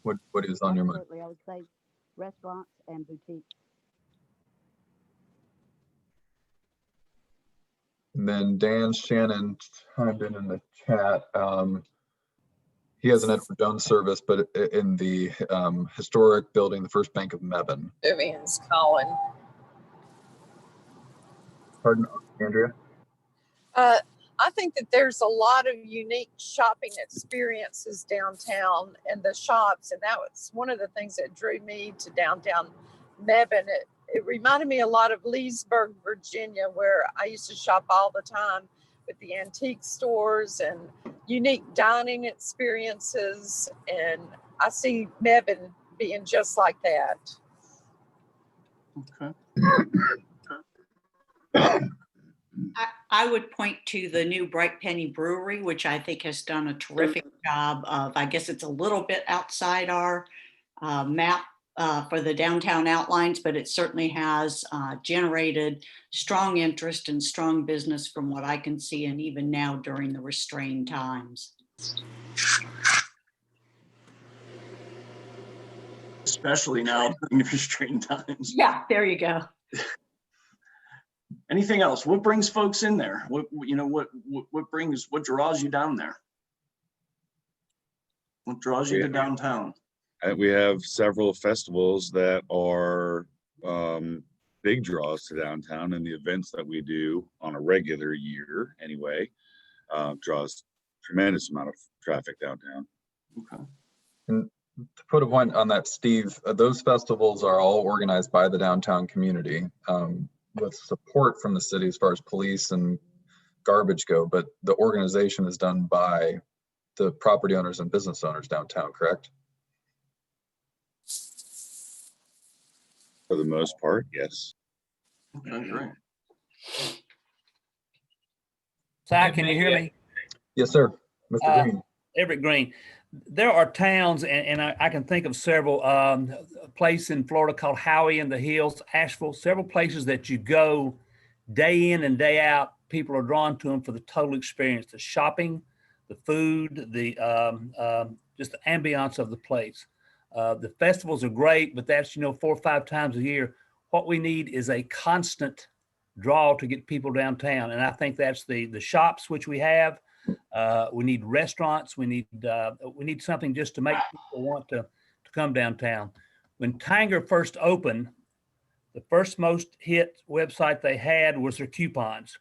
what is on your mind? Absolutely, I would say restaurants and boutiques. And then Dan Shannon chimed in the chat. He has an Edward Jones service, but in the historic building, the First Bank of Mebane. Vivian's calling. Pardon, Andrea? I think that there's a lot of unique shopping experiences downtown and the shops, and that was one of the things that drew me to downtown Mebane. It reminded me a lot of Leesburg, Virginia, where I used to shop all the time with the antique stores and unique dining experiences. And I see Mebane being just like that. Okay. I would point to the new Bright Penny Brewery, which I think has done a terrific job of, I guess it's a little bit outside our map for the downtown outlines, but it certainly has generated strong interest and strong business from what I can see, and even now during the restrained times. Especially now during the restrained times. Yeah, there you go. Anything else? What brings folks in there? What draws you down there? What draws you to downtown? We have several festivals that are big draws to downtown, and the events that we do on a regular year anyway draws tremendous amount of traffic downtown. Okay. And to put a point on that, Steve, those festivals are all organized by the downtown community with support from the city as far as police and garbage go, but the organization is done by the property owners and business owners downtown, correct? For the most part, yes. Okay, great. Si, can you hear me? Yes, sir. Mr. Green. Everett Green. There are towns, and I can think of several, a place in Florida called Howey in the Hills, Asheville, several places that you go day in and day out. People are drawn to them for the total experience, the shopping, the food, the just the ambiance of the place. The festivals are great, but that's, 4 or 5 times a year. What we need is a constant draw to get people downtown. And I think that's the shops, which we have. We need restaurants. We need something just to make people want to come downtown. When Tanger first opened, the first most hit website they had was their coupons.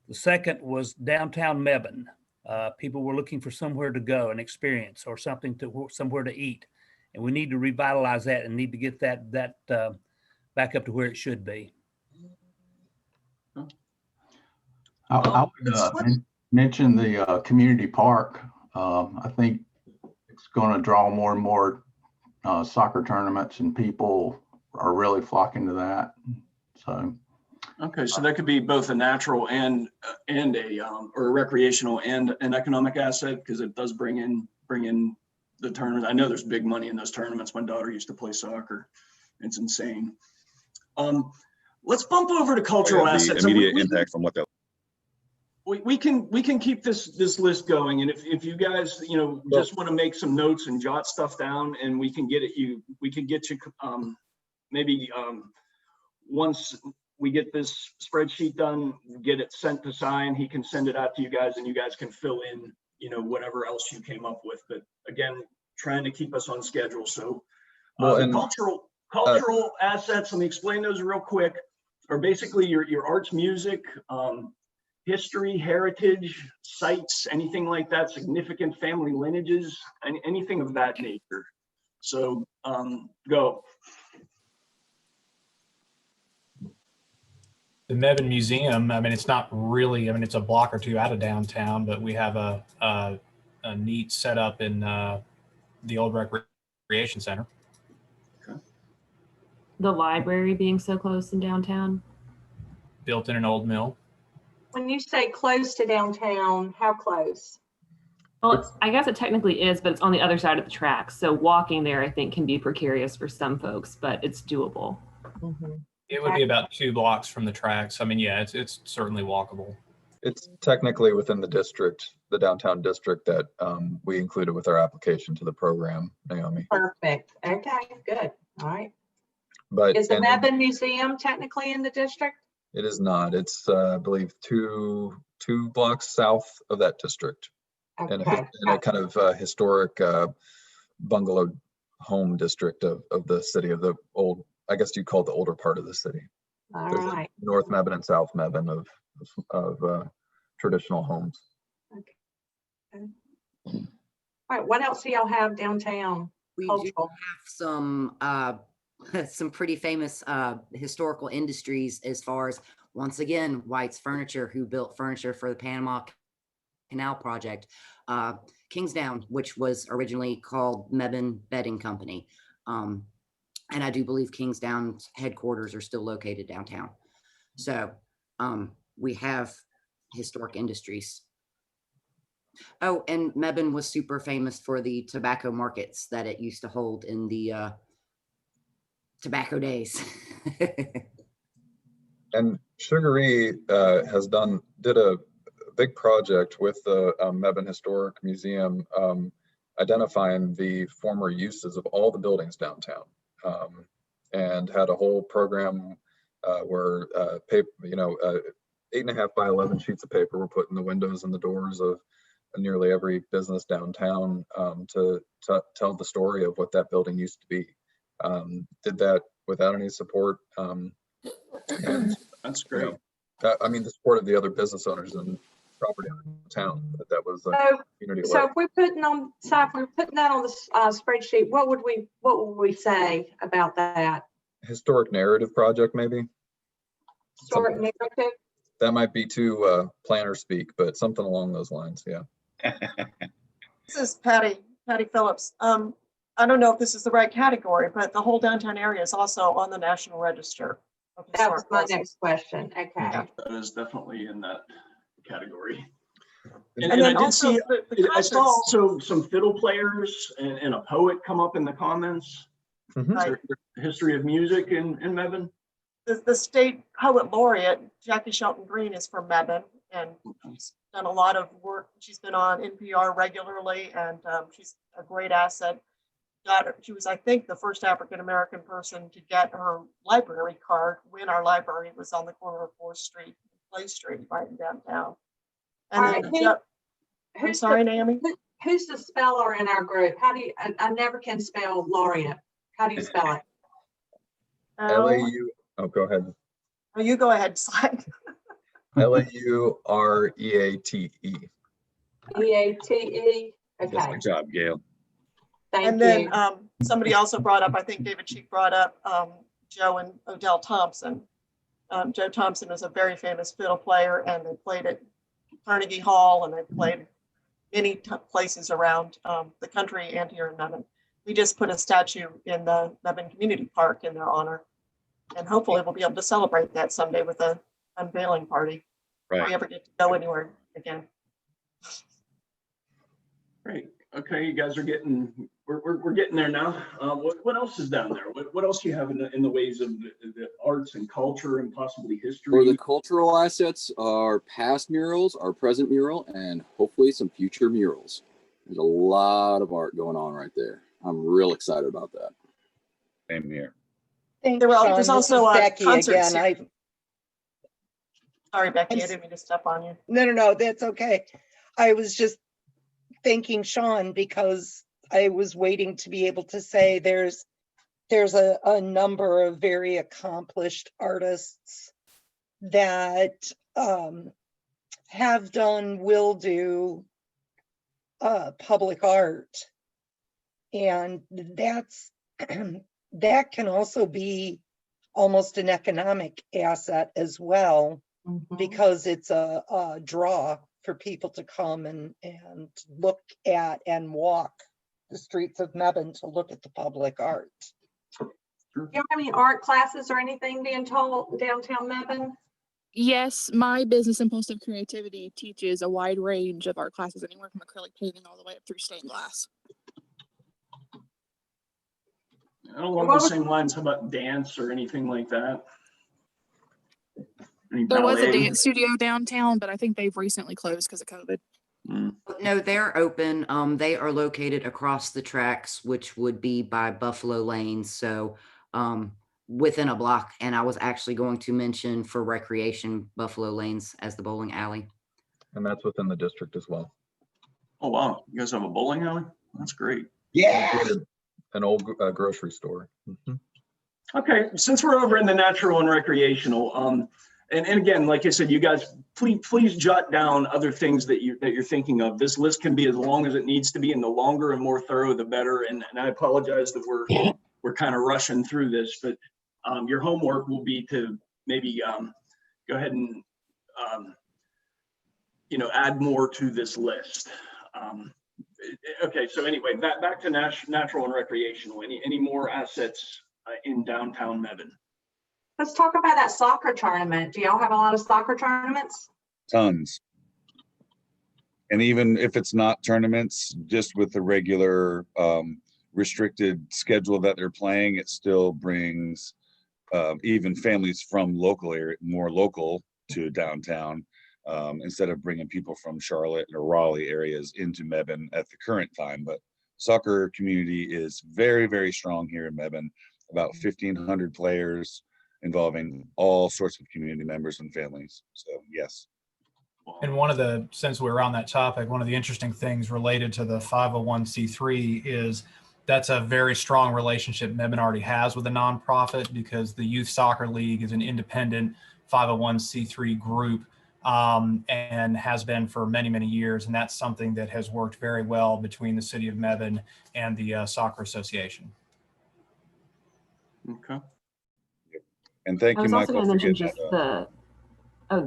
The second was Downtown Mebane. People were looking for somewhere to go, an experience, or somewhere to eat. And we need to revitalize that and need to get that back up to where it should be. I would mention the community park. I think it's going to draw more and more soccer tournaments, and people are really flocking to that. So, okay, so that could be both a natural and a or a recreational and an economic asset, because it does bring in the tournament. I know there's big money in those tournaments. My daughter used to play soccer. It's insane. Let's bump over to cultural assets. The immediate impact from what that. We can keep this list going, and if you guys just want to make some notes and jot stuff down, and we can get you maybe once we get this spreadsheet done, get it sent to sign. He can send it out to you guys, and you guys can fill in whatever else you came up with. But again, trying to keep us on schedule. So the cultural assets, let me explain those real quick, are basically your arts, music, history, heritage, sites, anything like that, significant family lineages, and anything of that nature. So go. The Mebane Museum, it's not really, it's a block or two out of downtown, but we have a neat setup in the old recreation center. Okay. The library being so close in downtown. Built in an old mill. When you say close to downtown, how close? Well, I guess it technically is, but it's on the other side of the tracks. So walking there, I think, can be precarious for some folks, but it's doable. Mm-hmm. It would be about 2 blocks from the tracks. Yeah, it's certainly walkable. It's technically within the district, the downtown district that we included with our application to the program, Naomi. Perfect. Okay, good. All right. But is the Mebane Museum technically in the district? It is not. It's I believe two blocks south of that district, okay. in a kind of historic bungalow home district of the city, of the old, I guess you'd call it the older part of the city. All There's right. North Mebane and South Mebane of traditional homes. Okay. All right. What else do y'all have downtown? We do have some pretty famous historical industries, as far as, once again, White's Furniture, who built furniture for the Panama Canal Project. Kingsdown, which was originally called Mebane Bedding Company. And I do believe Kingsdown's headquarters are still located downtown. So we have historic industries. Oh, and Mebane was super famous for the tobacco markets that it used to hold in the tobacco days. And Sugar E did a big project with the Mebane Historic Museum, identifying the former uses of all the buildings downtown, and had a whole program where paper, 8.5 by 11 sheets of paper were put in the windows and the doors of nearly every business downtown, to tell the story of what that building used to be. Did that without any support. And that's great. I mean, the support of the other business owners and property owners in town. That was community. So if we're putting on the spreadsheet, what would we say about that? Historic narrative project, maybe. Historic narrative. That might be too planner speak, but something along those lines. Yeah. This is Patty Phillips. I don't know if this is the right category, but the whole downtown area is also on the National Register. That was my next question. Okay. Yeah, that is definitely in that category. And And then I did also see, I saw concerts. also some fiddle players and a poet come up in the comments. Right. History of music in Mebane. The state poet laureate, Jackie Shelton Green, is from Mebane, and she's done a lot of work. She's been on NPR regularly, and she's a great asset. She was, I think, the first African-American person to get her library card when our library was on the corner of 4th Street, Clay Street, right in downtown. And then, I'm sorry, Naomi? Who's the speller in our group? How do you, I never can spell laureate. How do you spell it? LAU. Oh, go ahead. Oh, you go ahead, slide. LAUREATE. EATE. Okay. Good job, Gail. Thank and then somebody also brought up, I think David Cheek brought up Joe and Odell Thompson. Joe Thompson is a very famous fiddle player, and they played at Carnegie Hall, and they played many places around the country and here in Mebane. We just put a statue in the Mebane Community Park in their honor, and hopefully we'll be able to celebrate that someday with an unveiling party. Right. If we ever get to go anywhere again. Great. Okay, you guys are we're getting there now. What else is down there? What else do you have in the ways of the arts and culture and possibly history? For the cultural assets, our past murals, our present mural, and hopefully some future murals. There's a lot of art going on right there. I'm real excited about that. Same here. There's also a Becky concert again. series. Sorry, Becky, I didn't mean to step on you. No, that's okay. I was just thanking Sean because I was waiting to be able to say there's a number of very accomplished artists that have done, will do public art. And that's that can also be almost an economic asset as well, because it's a draw for people to come and look at and walk the streets of Mebane to look at the public art. Do you have any art classes or anything being taught downtown Mebane? Yes, my business Impulsive Creativity teaches a wide range of art classes, anywhere from acrylic painting all the way up through stained glass. Along the same lines, how about dance or anything like that? There was a dance studio downtown, but I think they've recently closed because of COVID. No, they're open. They are located across the tracks, which would be by Buffalo Lanes. So within a block. And I was actually going to mention for recreation, Buffalo Lanes as the bowling alley. And that's within the district as well. Oh, wow. You guys have a bowling alley? That's great. Yeah. An old grocery store. Okay, since we're over in the natural and recreational, and again, like I said, you guys, please jot down other things that you're thinking of. This list can be as long as it needs to be, and the longer and more thorough, the better. And I apologize that we're kind of rushing through this, but your homework will be to maybe go ahead and add more to this list. Okay, so anyway, back to natural and recreational. Any more assets in downtown Mebane. Let's talk about that soccer tournament. Do y'all have a lot of soccer tournaments? Tons. And even if it's not tournaments, just with the regular restricted schedule that they're playing, it still brings even families from local area, more local to downtown, instead of bringing people from Charlotte or Raleigh areas into Mebane at the current time. But soccer community is very, very strong here in Mebane, about 1,500 players involving all sorts of community members and families. So yes. And since we're on that topic, one of the interesting things related to the 501c3 is that's a very strong relationship Mebane already has with a nonprofit, because the Youth Soccer League is an independent 501c3 group, and has been for many, many years. And that's something that has worked very well between the city of Mebane and the Soccer Association. Okay. And thank I you, was also Michael, going to for mention getting just that.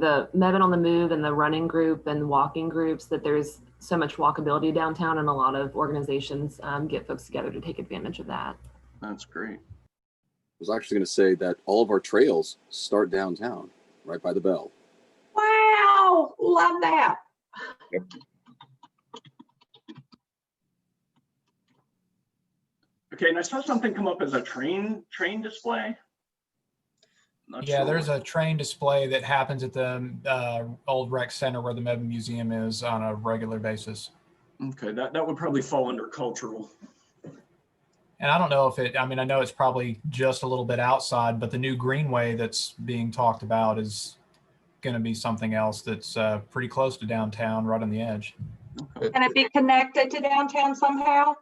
the Mebane on the Move and the running group and walking groups, that there's so much walkability downtown, and a lot of organizations get folks together to take advantage of that. That's great. I was actually going to say that all of our trails start downtown, right by the bell. Wow, love that. Yep. Okay, and I saw something come up as a train display. Not Yeah, sure there's what- a train display that happens at the old rec center where the Mebane Museum is on a regular basis. Okay, that would probably fall under cultural. And I don't know if I know it's probably just a little bit outside, but the new greenway that's being talked about is going to be something else that's pretty close to downtown, right on the edge. Can it be connected to downtown somehow?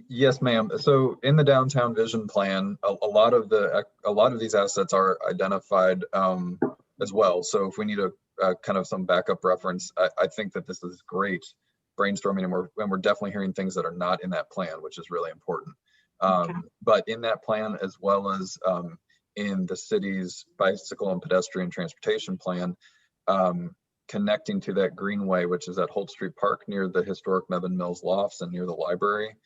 Yes, ma'am. So in the downtown vision plan, a lot of these assets are identified as well. So if we need a kind of some backup reference, I think that this is great brainstorming, and we're definitely hearing things that are not in that plan, which is really important. But in that plan, as well as in the city's bicycle and pedestrian transportation plan, connecting to that greenway, which is at Holt Street Park near the historic Mebane Mills Lofts and near the library.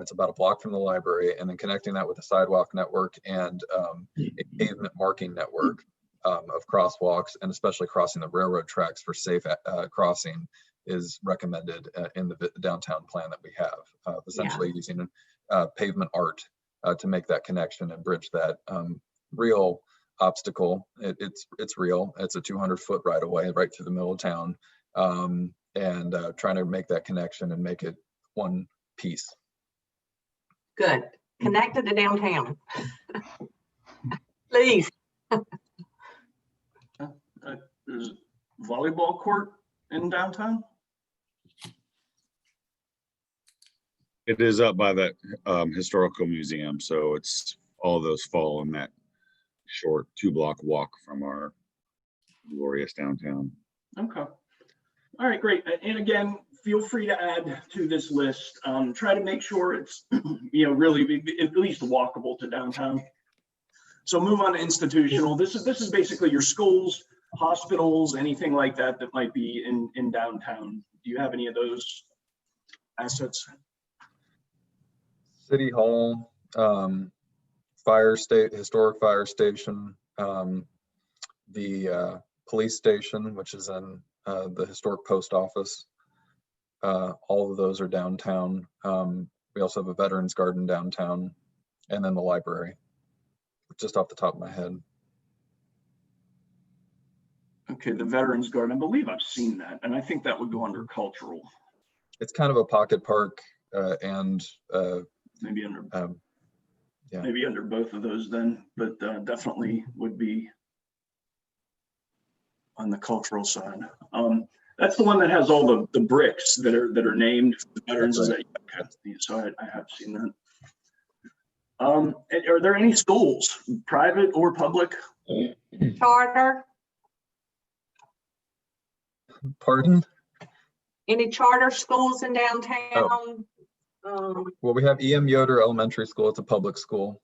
It's about a block from the library, and then connecting that with a sidewalk network and a pavement marking network of crosswalks, and especially crossing the railroad tracks for safe crossing is recommended in the downtown plan that we have, essentially using pavement art to make that connection and bridge that real obstacle. It's real. It's a 200-foot right away right through the middle of town, and trying to make that connection and make it one piece. Good. Connected to downtown. Please. There's a volleyball court in downtown. It is up by that historical museum, so it's all of those fall in that short 2-block walk from our glorious downtown. Okay. All right, great. And again, feel free to add to this list. Try to make sure it's really at least walkable to downtown. So move on to institutional. This is basically your schools, hospitals, anything like that that might be in downtown. Do you have any of those assets? City Hall, historic fire station, the police station, which is in the historic post office. All of those are downtown. We also have a veterans garden downtown, and then the library, just off the top of my head. Okay, the veterans garden, I believe I've seen that, and I think that would go under cultural. It's kind of a pocket park, and maybe under maybe under both of those then, but definitely would be on the cultural side. That's the one that has all the bricks that are named for the veterans. Is that, okay, so I have seen that. Are there any schools, private or public? Charter? Pardon? Any charter schools in downtown? Well, we have E.M. Yoder Elementary School. It's a public school,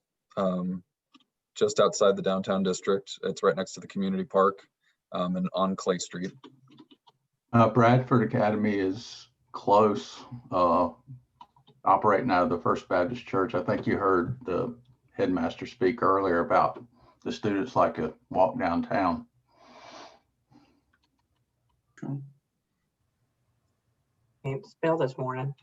just outside the downtown district. It's right next to the community park, and on Clay Street. Bradford Academy is close. I operating out of the First Baptist Church. I think you heard the headmaster speak earlier about the students like to walk downtown. Can't spell this morning.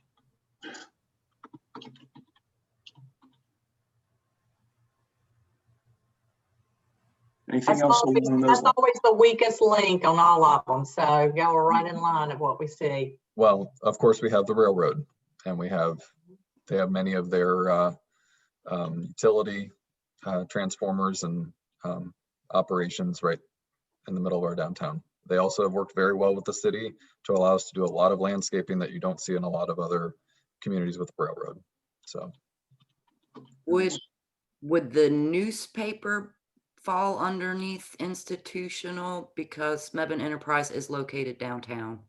Anything else along those That's lines? always the weakest link on all of them. So y'all are right in line of what we see. Well, of course, we have the railroad, and they have many of their utility transformers and operations right in the middle of our downtown. They also have worked very well with the city to allow us to do a lot of landscaping that you don't see in a lot of other communities with the railroad. So Would the newspaper fall underneath institutional because Mebane Enterprise is located downtown?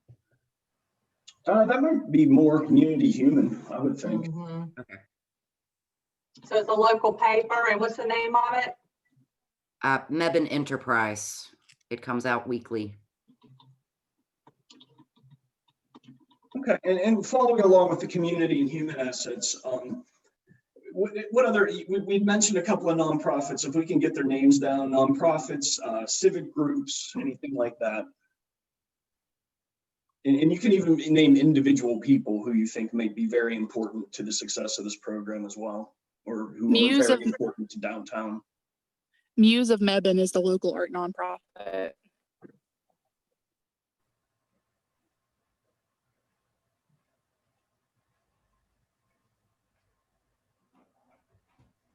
That might be more community human, I would think. Okay. So it's a local paper, and what's the name of it? Mebane Enterprise. It comes out weekly. Okay, and following along with the community and human assets, what other, we mentioned a couple of nonprofits, if we can get their names down, nonprofits, civic groups, anything like that. And you can even name individual people who you think may be very important to the success of this program as well, or who are very important to downtown. Muse of Mebane is the local art nonprofit.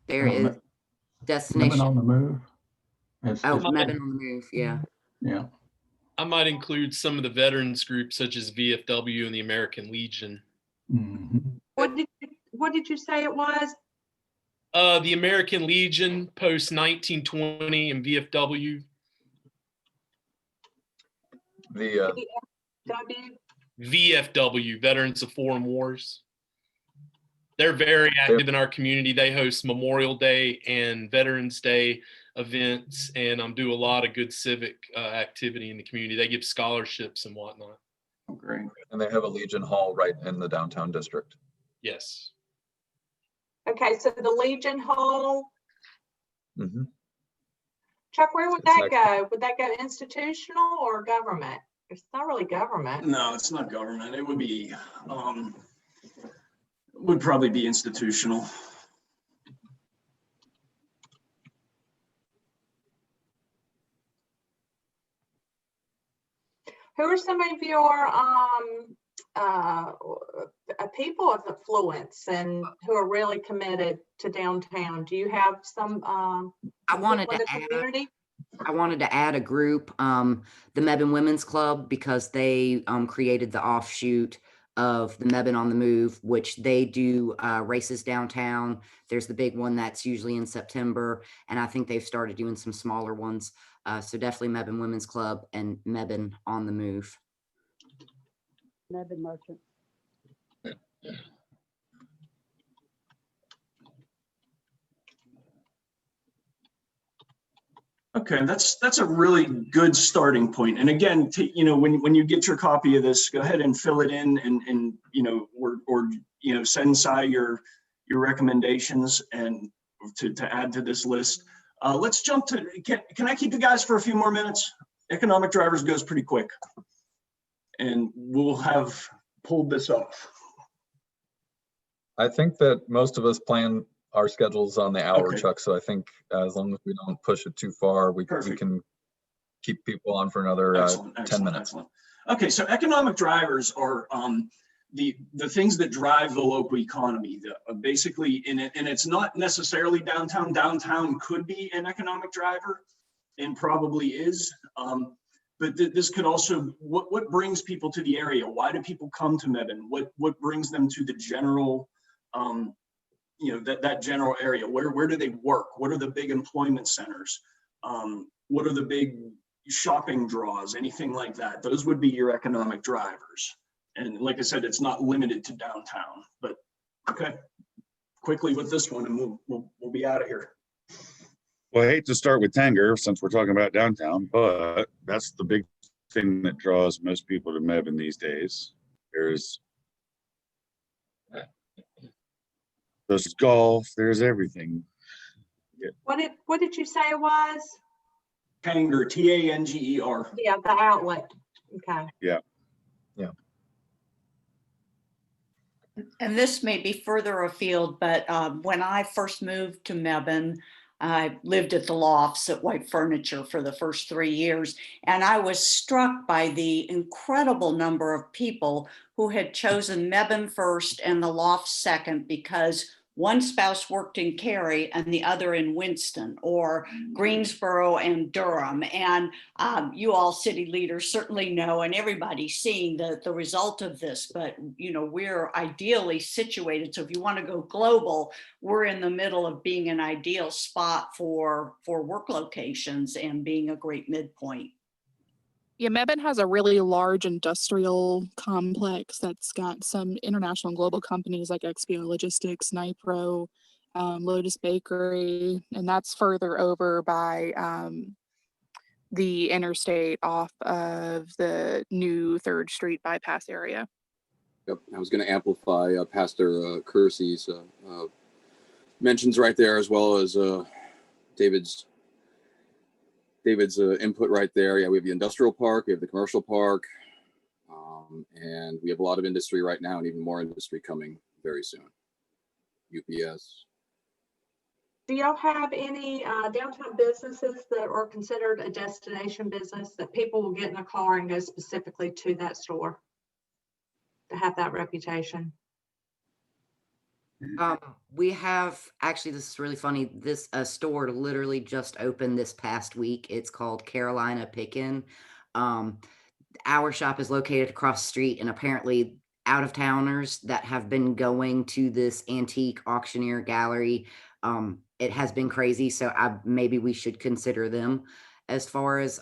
There is Destination Mebane on the Move. Mebane on the Move, yeah. Yeah. I might include some of the veterans groups such as VFW and the American Legion. What did you say it was? The American Legion post 1920 and VFW. The VFW, Veterans of Foreign Wars. They're very active in our community. They host Memorial Day and Veterans Day events and do a lot of good civic activity in the community. They give scholarships and whatnot. Oh, great. And they have a Legion Hall right in the downtown district. Yes. Okay, so the Legion Hall. Chuck, where would that go? Would that go institutional or government? It's not really government. No, it's not government. It would be, would probably be institutional. Who are some of your people of influence and who are really committed to downtown? Do you have some I wanted to add a group, the Mebane Women's Club, because they created the offshoot of the Mebane on the Move, which they do races downtown. There's the big one that's usually in September, and I think they've started doing some smaller ones. So definitely Mebane Women's Club and Mebane on the Move. Mebane Merchant. Okay, that's a really good starting point. And again, when you get your copy of this, go ahead and fill it in, and or send Cy your recommendations and to add to this list. Let's jump to. Can I keep you guys for a few more minutes? Economic drivers goes pretty quick, and we'll have pulled this off. I think that most of us plan our schedules on the hour, Chuck. So I think as long as we don't push it too far, we can keep people on for another 10 minutes. Excellent. Okay, so economic drivers are the things that drive the local economy. Basically, and it's not necessarily downtown. Downtown could be an economic driver, and probably is. But this could also, what brings people to the area? Why do people come to Mebane? What brings them to the general, that general area? Where do they work? What are the big employment centers? What are the big shopping draws? Anything like that? Those would be your economic drivers. And like I said, it's not limited to downtown. But okay, quickly with this one, and we'll be out of here. Well, I hate to start with Tanger since we're talking about downtown, but that's the big thing that draws most people to Mebane these days. There's There's golf, there's everything. What did you say it was? Tanger, Tanger. Yeah, the outlet. Okay. Yeah. And this may be further afield, but when I first moved to Mebane, I lived at the Lofts at White Furniture for the first 3 years. And I was struck by the incredible number of people who had chosen Mebane first and the Lofts second because one spouse worked in Cary and the other in Winston, or Greensboro and Durham. And you all city leaders certainly know, and everybody's seeing the result of this, but we're ideally situated. So if you want to go global, we're in the middle of being an ideal spot for work locations and being a great midpoint. Yeah, Mebane has a really large industrial complex that's got some international and global companies like XPO Logistics, Nipro, Lotus Bakery, and that's further over by the interstate off of the new 3rd Street bypass area. Yep, I was going to amplify Pastor Kersey's mentions right there, as well as David's input right there. Yeah, we have the industrial park, we have the commercial park, and we have a lot of industry right now, and even more industry coming very soon. UPS. Do y'all have any downtown businesses that are considered a destination business that people will get in a car and go specifically to that store to have that reputation? We have, actually, this is really funny. This store literally just opened this past week. It's called Carolina Pickin'. Our shop is located across the street, and apparently out of towners that have been going to this antique auctioneer gallery, it has been crazy. So maybe we should consider them as far as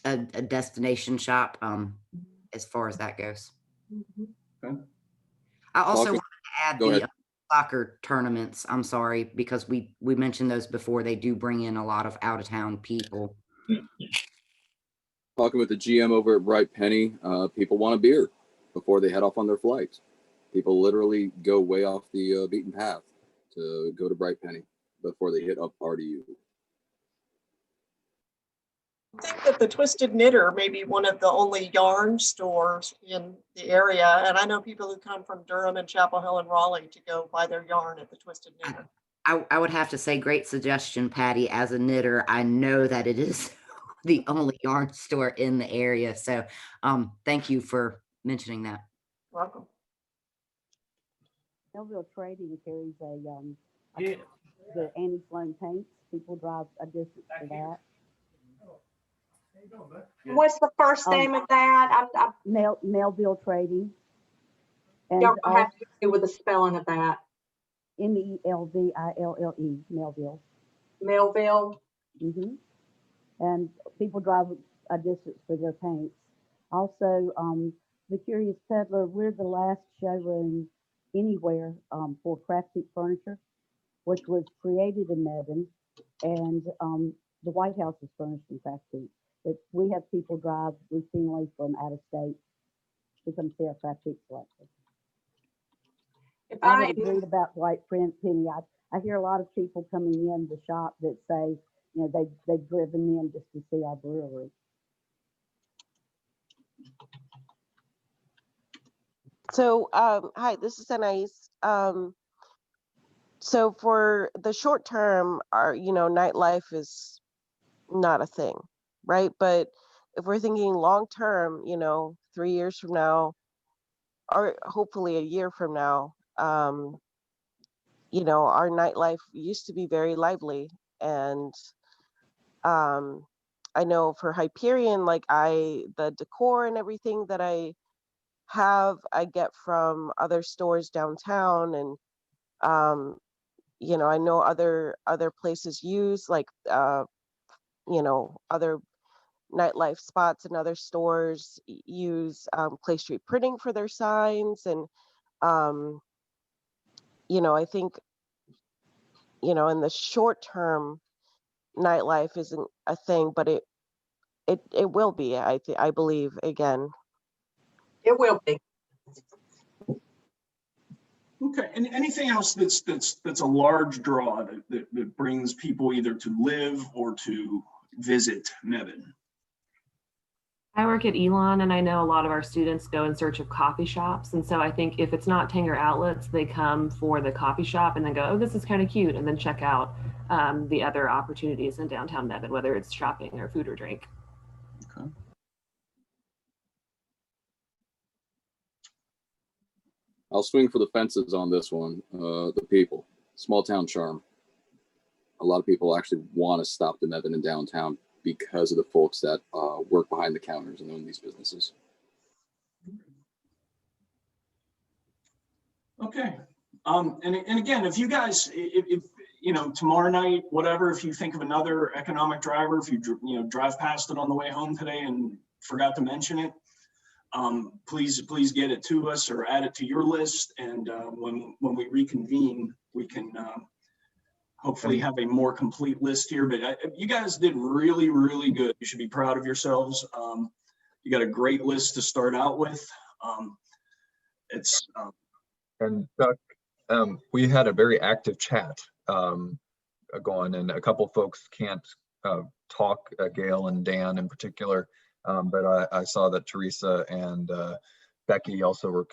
a destination shop, as far as that goes. Okay. I also Soccer- wanted to add Go the ahead. soccer tournaments. I'm sorry, because we mentioned those before. They do bring in a lot of out of town people. Talking with the GM over at Bright Penny, people want a beer before they head off on their flights. People literally go way off the beaten path to go to Bright Penny before they hit up RDU. I think that the Twisted Knitter may be one of the only yarn stores in the area. And I know people who come from Durham and Chapel Hill and Raleigh to go buy their yarn at the Twisted Knitter. I would have to say, great suggestion, Patty. As a knitter, I know that it is the only yarn store in the area. So thank you for mentioning that. Welcome. Melville Trading carries Yeah. the Annie Sloan paints. People drive a distance for that. What's the first name of that? Melville Trading. And Y'all gonna have to do with the spelling of that. Melville, Melville. Melville. Mm-hmm. And people drive a distance for their paints. Also, the Curious Peddler, we're the last showroom anywhere for craftsy furniture, which was created in Mebane, and the White House is furnished in craftsy. But we have people drive routinely from out of state to come see our craftsy collection. I would agree about White Penny. I hear a lot of people coming in the shop that say, they've driven in just to see our brewery. So, hi, this is Anais. So for the short term, our, nightlife is not a thing, right? But if we're thinking long term, 3 years from now, or hopefully a year from now, our nightlife used to be very lively. And I know for Hyperion, the decor and everything that I get from other stores downtown, and I know other places use other nightlife spots and other stores use Clay Street printing for their signs. And I think in the short term, nightlife isn't a thing, but it will be. I believe again. It will be. Okay, and anything else that's a large draw that brings people either to live or to visit Mebane? I work at Elon, and I know a lot of our students go in search of coffee shops. And so I think if it's not Tanger Outlets, they come for the coffee shop and then go, oh, this is kind of cute, and then check out the other opportunities in downtown Mebane, whether it's shopping or food or drink. Okay. I'll swing for the fences on this one. The people, small town charm. A lot of people actually want to stop the Mebane in downtown because of the folks that work behind the counters and own these businesses. Okay. And again, if you guys, if you know, tomorrow night, whatever, if you think of another economic driver, if you drive past it on the way home today and forgot to mention it, please get it to us or add it to your list. And when we reconvene, we can hopefully have a more complete list here. But you guys did really, really good. You should be proud of yourselves. You got a great list to start out with. And Chuck, we had a very active chat going, and a couple folks can't talk, Gail and Dan in particular, but I saw that Teresa and Becky also were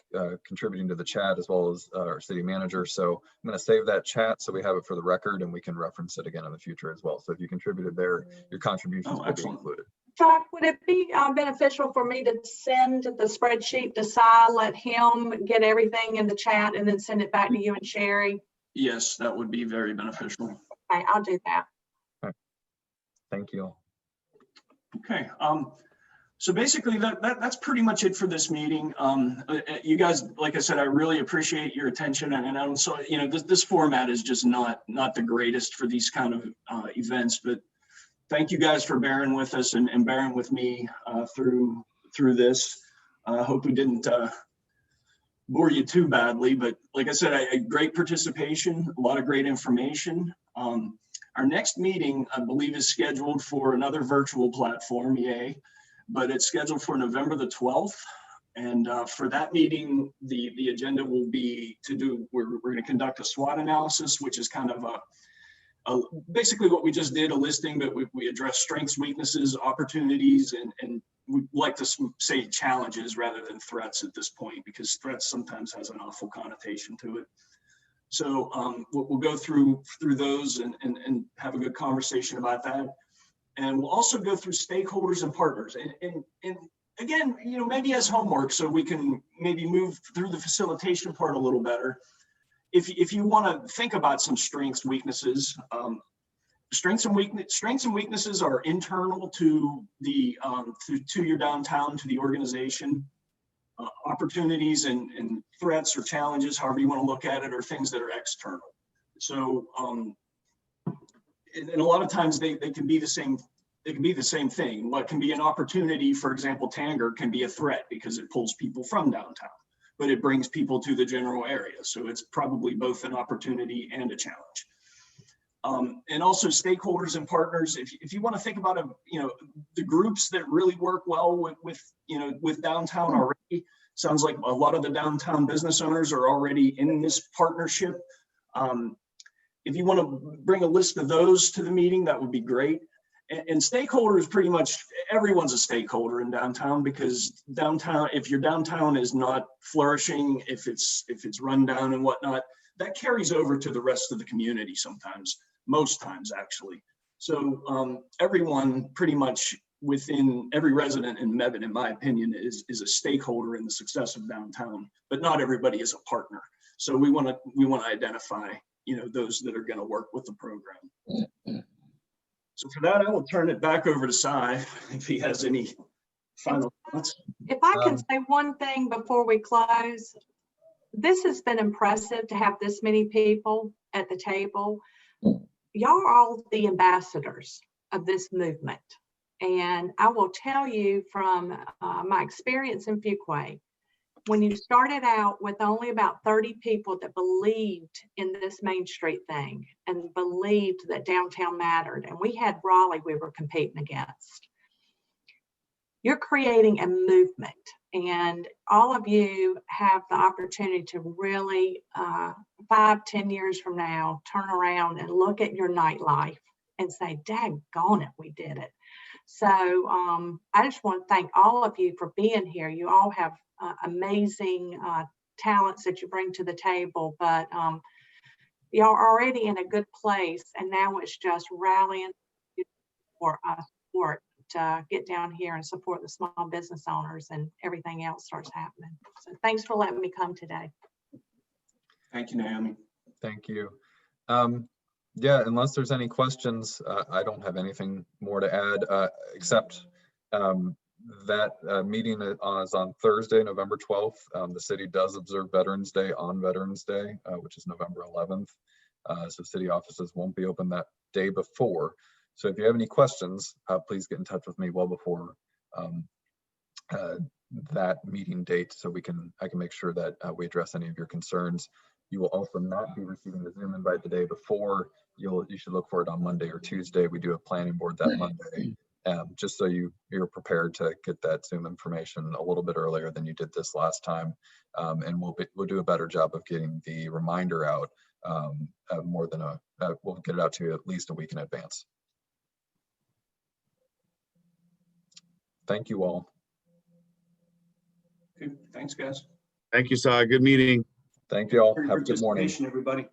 contributing to the chat, as well as our city manager. So I'm going to save that chat so we have it for the record, and we can reference it again in the future as well. So if you contributed there, your contributions will be included. Chuck, would it be beneficial for me to send the spreadsheet to Cy, let him get everything in the chat, and then send it back to you and Sherry? Yes, that would be very beneficial. Okay, I'll do that. Okay. Thank you. Okay. So basically that's pretty much it for this meeting. You guys, like I said, I really appreciate your attention, and I'm so, you know, this format is just not the greatest for these kind of events, but thank you guys for bearing with us and bearing with me through this. I hope we didn't bore you too badly, but like I said, a great participation, a lot of great information. Our next meeting, I believe, is scheduled for another virtual platform, yay, but it's scheduled for November the 12th. And for that meeting, the agenda will be we're going to conduct a SWOT analysis, which is kind of basically what we just did, a listing, but we address strengths, weaknesses, opportunities, and we like to say challenges rather than threats at this point, because threats sometimes has an awful connotation to it. So we'll go through those and have a good conversation about that. And we'll also go through stakeholders and partners. And again, you know, maybe as homework, so we can maybe move through the facilitation part a little better. If you want to think about some strengths, weaknesses, strengths and weaknesses are internal to the to your downtown, to the organization. Opportunities and threats or challenges, however you want to look at it, are things that are external. So and a lot of times they can be the same. They can be the same thing. What can be an opportunity, for example, Tanger can be a threat because it pulls people from downtown, but it brings people to the general area. So it's probably both an opportunity and a challenge. And also stakeholders and partners. If you want to think about the groups that really work well with downtown already, sounds like a lot of the downtown business owners are already in this partnership. If you want to bring a list of those to the meeting, that would be great. And stakeholders, pretty much everyone's a stakeholder in downtown, because downtown, if your downtown is not flourishing, if it's run down and whatnot, that carries over to the rest of the community sometimes, most times actually. So everyone pretty much within every resident in Mebane, in my opinion, is a stakeholder in the success of downtown, but not everybody is a partner. So we want to identify, those that are going to work with the program. So for that, I will turn it back over to Cy if he has any final thoughts. If I can say one thing before we close, this has been impressive to have this many people at the table. Y'all are all the ambassadors of this movement. And I will tell you from my experience in Fuquay, when you started out with only about 30 people that believed in this Main Street thing and believed that downtown mattered, and we had Raleigh we were competing against, you're creating a movement. And all of you have the opportunity to really, 5-10 years from now, turn around and look at your nightlife and say, daggone it, we did it. So I just want to thank all of you for being here. You all have amazing talents that you bring to the table, but y'all are already in a good place, and now it's just rallying for support to get down here and support the small business owners, and everything else starts happening. So thanks for letting me come today. Thank you, Naomi. Thank you. Yeah, unless there's any questions, I don't have anything more to add, except that meeting is on Thursday, November 12th. The city does observe Veterans Day on Veterans Day, which is November 11th. So city offices won't be open that day before. So if you have any questions, please get in touch with me well before that meeting date, so I can make sure that we address any of your concerns. You will also not be receiving the Zoom invite the day before. You should look for it on Monday or Tuesday. We do a planning board that Monday, just so you're prepared to get that Zoom information a little bit earlier than you did this last time. And we'll do a better job of getting the reminder out we'll get it out to you at least a week in advance. Thank you all. Okay, thanks, guys. Thank you, Sai. Good meeting. Thank you all. For your Have a good morning. participation, everybody.